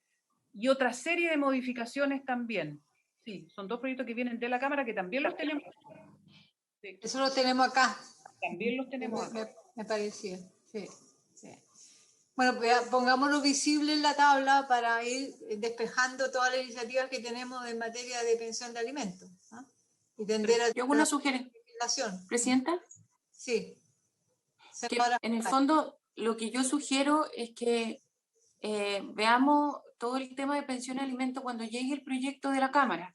y otra serie de modificaciones también. Sí, son 2 proyectos que vienen de la Cámara que también los tenemos. Sí. Eso lo tenemos acá. También los tenemos acá. Me parecía, sí. Bueno, pues pongámoslo visible en la tabla para ir despejando todas las iniciativas que tenemos en materia de pensión de alimentos. Y tender a... Yo hago una sugerencia, Presidenta. Sí. Que en el fondo, lo que yo sugiero es que veamos todo el tema de pensión de alimentos cuando llegue el proyecto de la Cámara.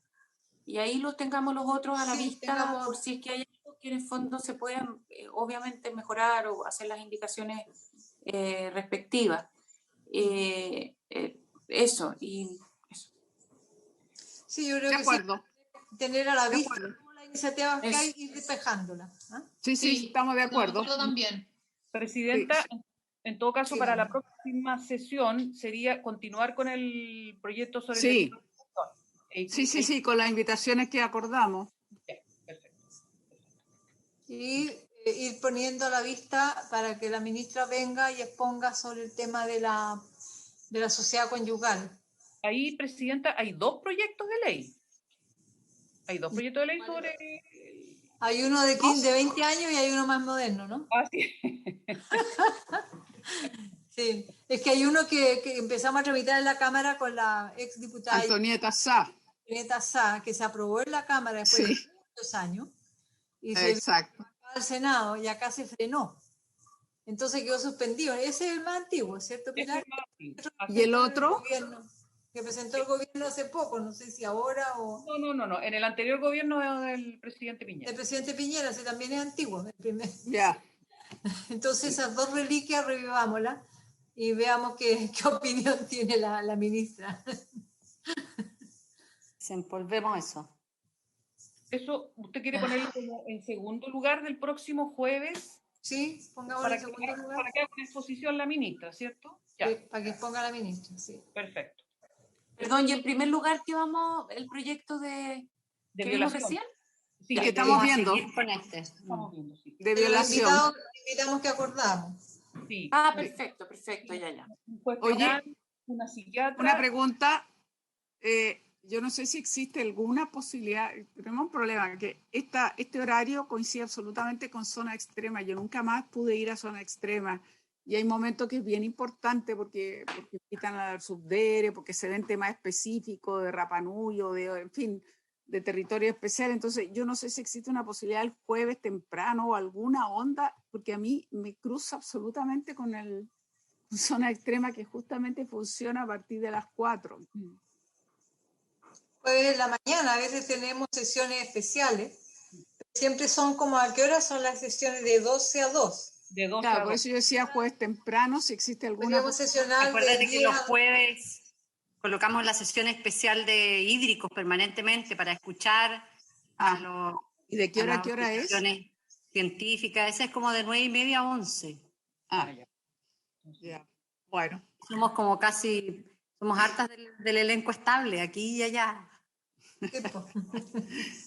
Y ahí los tengamos los otros a la vista, por si es que hay algo que en el fondo se puedan, obviamente, mejorar o hacer las indicaciones respectivas. Eso. Sí, yo creo que sí, tener a la vista todas las iniciativas que hay y ir despejándolas. Sí, estamos de acuerdo. Yo también. Presidenta, en todo caso, para la próxima sesión sería continuar con el proyecto sobre Sí, con las invitaciones que acordamos. Perfecto. Y ir poniendo a la vista para que la ministra venga y exponga sobre el tema de la sociedad conyugal. Ahí, Presidenta, hay 2 proyectos de ley. Hay 2 proyectos de ley sobre... Hay uno de 20 años y hay uno más moderno, ¿no? Ah, sí. Sí, es que hay uno que empezamos a tramitar en la Cámara con la exdiputada Antonieta Sá. Que se aprobó en la Cámara después de muchos años. Y Exacto. al Senado y acá se frenó. Entonces quedó suspendido. Ese es el más antiguo, ¿cierto, Pilar? ¿Y el otro? Que presentó el gobierno hace poco, no sé si ahora o... No, en el anterior gobierno del presidente Piñera. El presidente Piñera, ese también es antiguo. Ya. Entonces esas 2 reliquias revivámoslas y veamos qué opinión tiene la ministra. Desempolvemos eso. ¿Eso usted quiere ponerlo como en segundo lugar del próximo jueves? Sí, pongámoslo en segundo lugar. Para que haga una exposición la ministra, ¿cierto? Ya. Sí, para que exponga la ministra, sí. Perfecto. Perdón, y en primer lugar, ¿qué vamos, el proyecto de violación? Recién? Sí, que estamos viendo. Estamos viendo, sí. De violación. Invitamos que acordamos. Sí. Perfecto, ya. Oye, una psiquiatra. Una pregunta. Yo no sé si existe alguna posibilidad, tenemos un problema, que este horario coincide absolutamente con zona extrema. Yo nunca más pude ir a zona extrema. Y hay momentos que es bien importante porque invitan al subdere, porque se ven temas específicos de Rapa Nui, en fin, de territorio especial. Entonces, yo no sé si existe una posibilidad el jueves temprano o alguna onda, porque a mí me cruza absolutamente con el zona extrema que justamente funciona a partir de las 4. Jueves en la mañana, a veces tenemos sesiones especiales. Siempre son como, ¿a qué hora son las sesiones? De 12 a 2. De 12 claro, a 2. por eso yo decía jueves temprano, si existe alguna... Podríamos sesionar. Acuérdate que los jueves colocamos la sesión especial de hídricos permanentemente para escuchar a los... ¿Y de qué hora a qué hora es? Científicas, esa es como de 9:30 a 11. Ya. Bueno. Somos como casi, somos hartas del elenco estable, aquí y allá.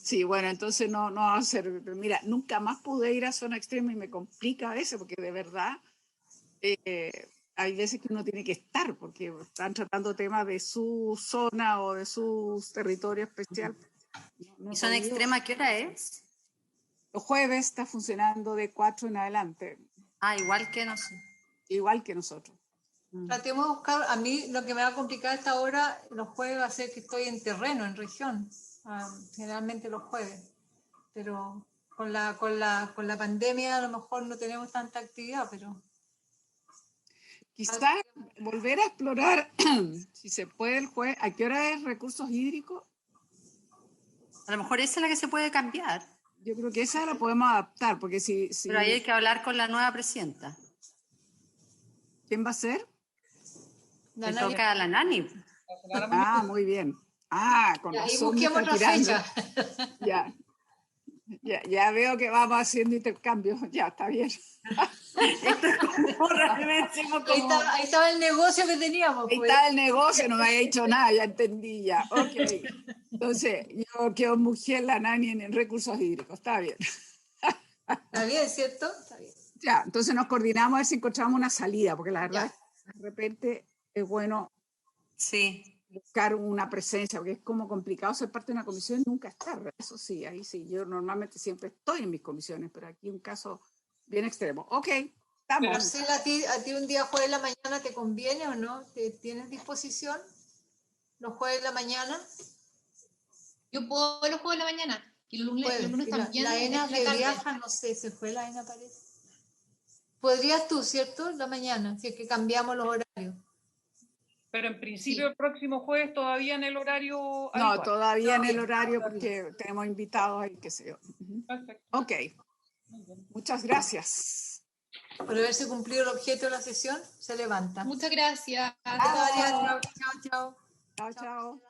Sí, bueno, entonces no va a ser. Mira, nunca más pude ir a zona extrema y me complica a veces, porque de verdad hay veces que uno tiene que estar, porque están tratando temas de su zona o de su territorio especial. ¿Y zona extrema qué hora es? Los jueves está funcionando de 4 en adelante. Ah, igual que nosotros. Igual que nosotros. Tratemos de buscar, a mí lo que me va a complicar a esta hora, los jueves va a ser que estoy en terreno, en región, generalmente los jueves, pero con la pandemia a lo mejor no tenemos tanta actividad, pero... Quizás volver a explorar, si se puede el jueves, ¿a qué hora es recursos hídricos? A lo mejor esa es la que se puede cambiar. Yo creo que esa la podemos adaptar, porque si... Pero ahí hay que hablar con la nueva presidenta. ¿Quién va a ser? Le toca a la Nani. Ah, muy bien. Ah, con razón. Ahí busquemos otra fecha. Ya veo que vamos haciendo intercambios. Ya, está bien. Esto es como realmente Ahí estaba el negocio que teníamos. Ahí está el negocio, no me había dicho nada, ya entendí ya. Ok. Entonces, yo quedo mujer, la Nani en recursos hídricos. Está bien. Está bien, ¿cierto? Está bien. Ya, entonces nos coordinamos a ver si encontramos una salida, porque la verdad, de repente es bueno buscar una presencia, porque es como complicado ser parte de una comisión y nunca estar. Eso sí, ahí sí, yo normalmente siempre estoy en mis comisiones, pero aquí un caso bien extremo. Ok, estamos. Marcela, ¿a ti un día jueves de la mañana te conviene o no? ¿Tienes disposición los jueves de la mañana? Yo puedo los jueves de la mañana. Y los lunes también. La ENA que viaja, no sé, se fue la ENA, parece. Podrías tú, ¿cierto? La mañana, si es que cambiamos los horarios. Pero en principio el próximo jueves todavía en el horario habitual. No, todavía en el horario porque tenemos invitados ahí, qué sé yo. Perfecto. Ok. Muchas gracias. Por haberse cumplido el objeto de la sesión, se levanta. Muchas gracias. Chao, chao. Chao, chao.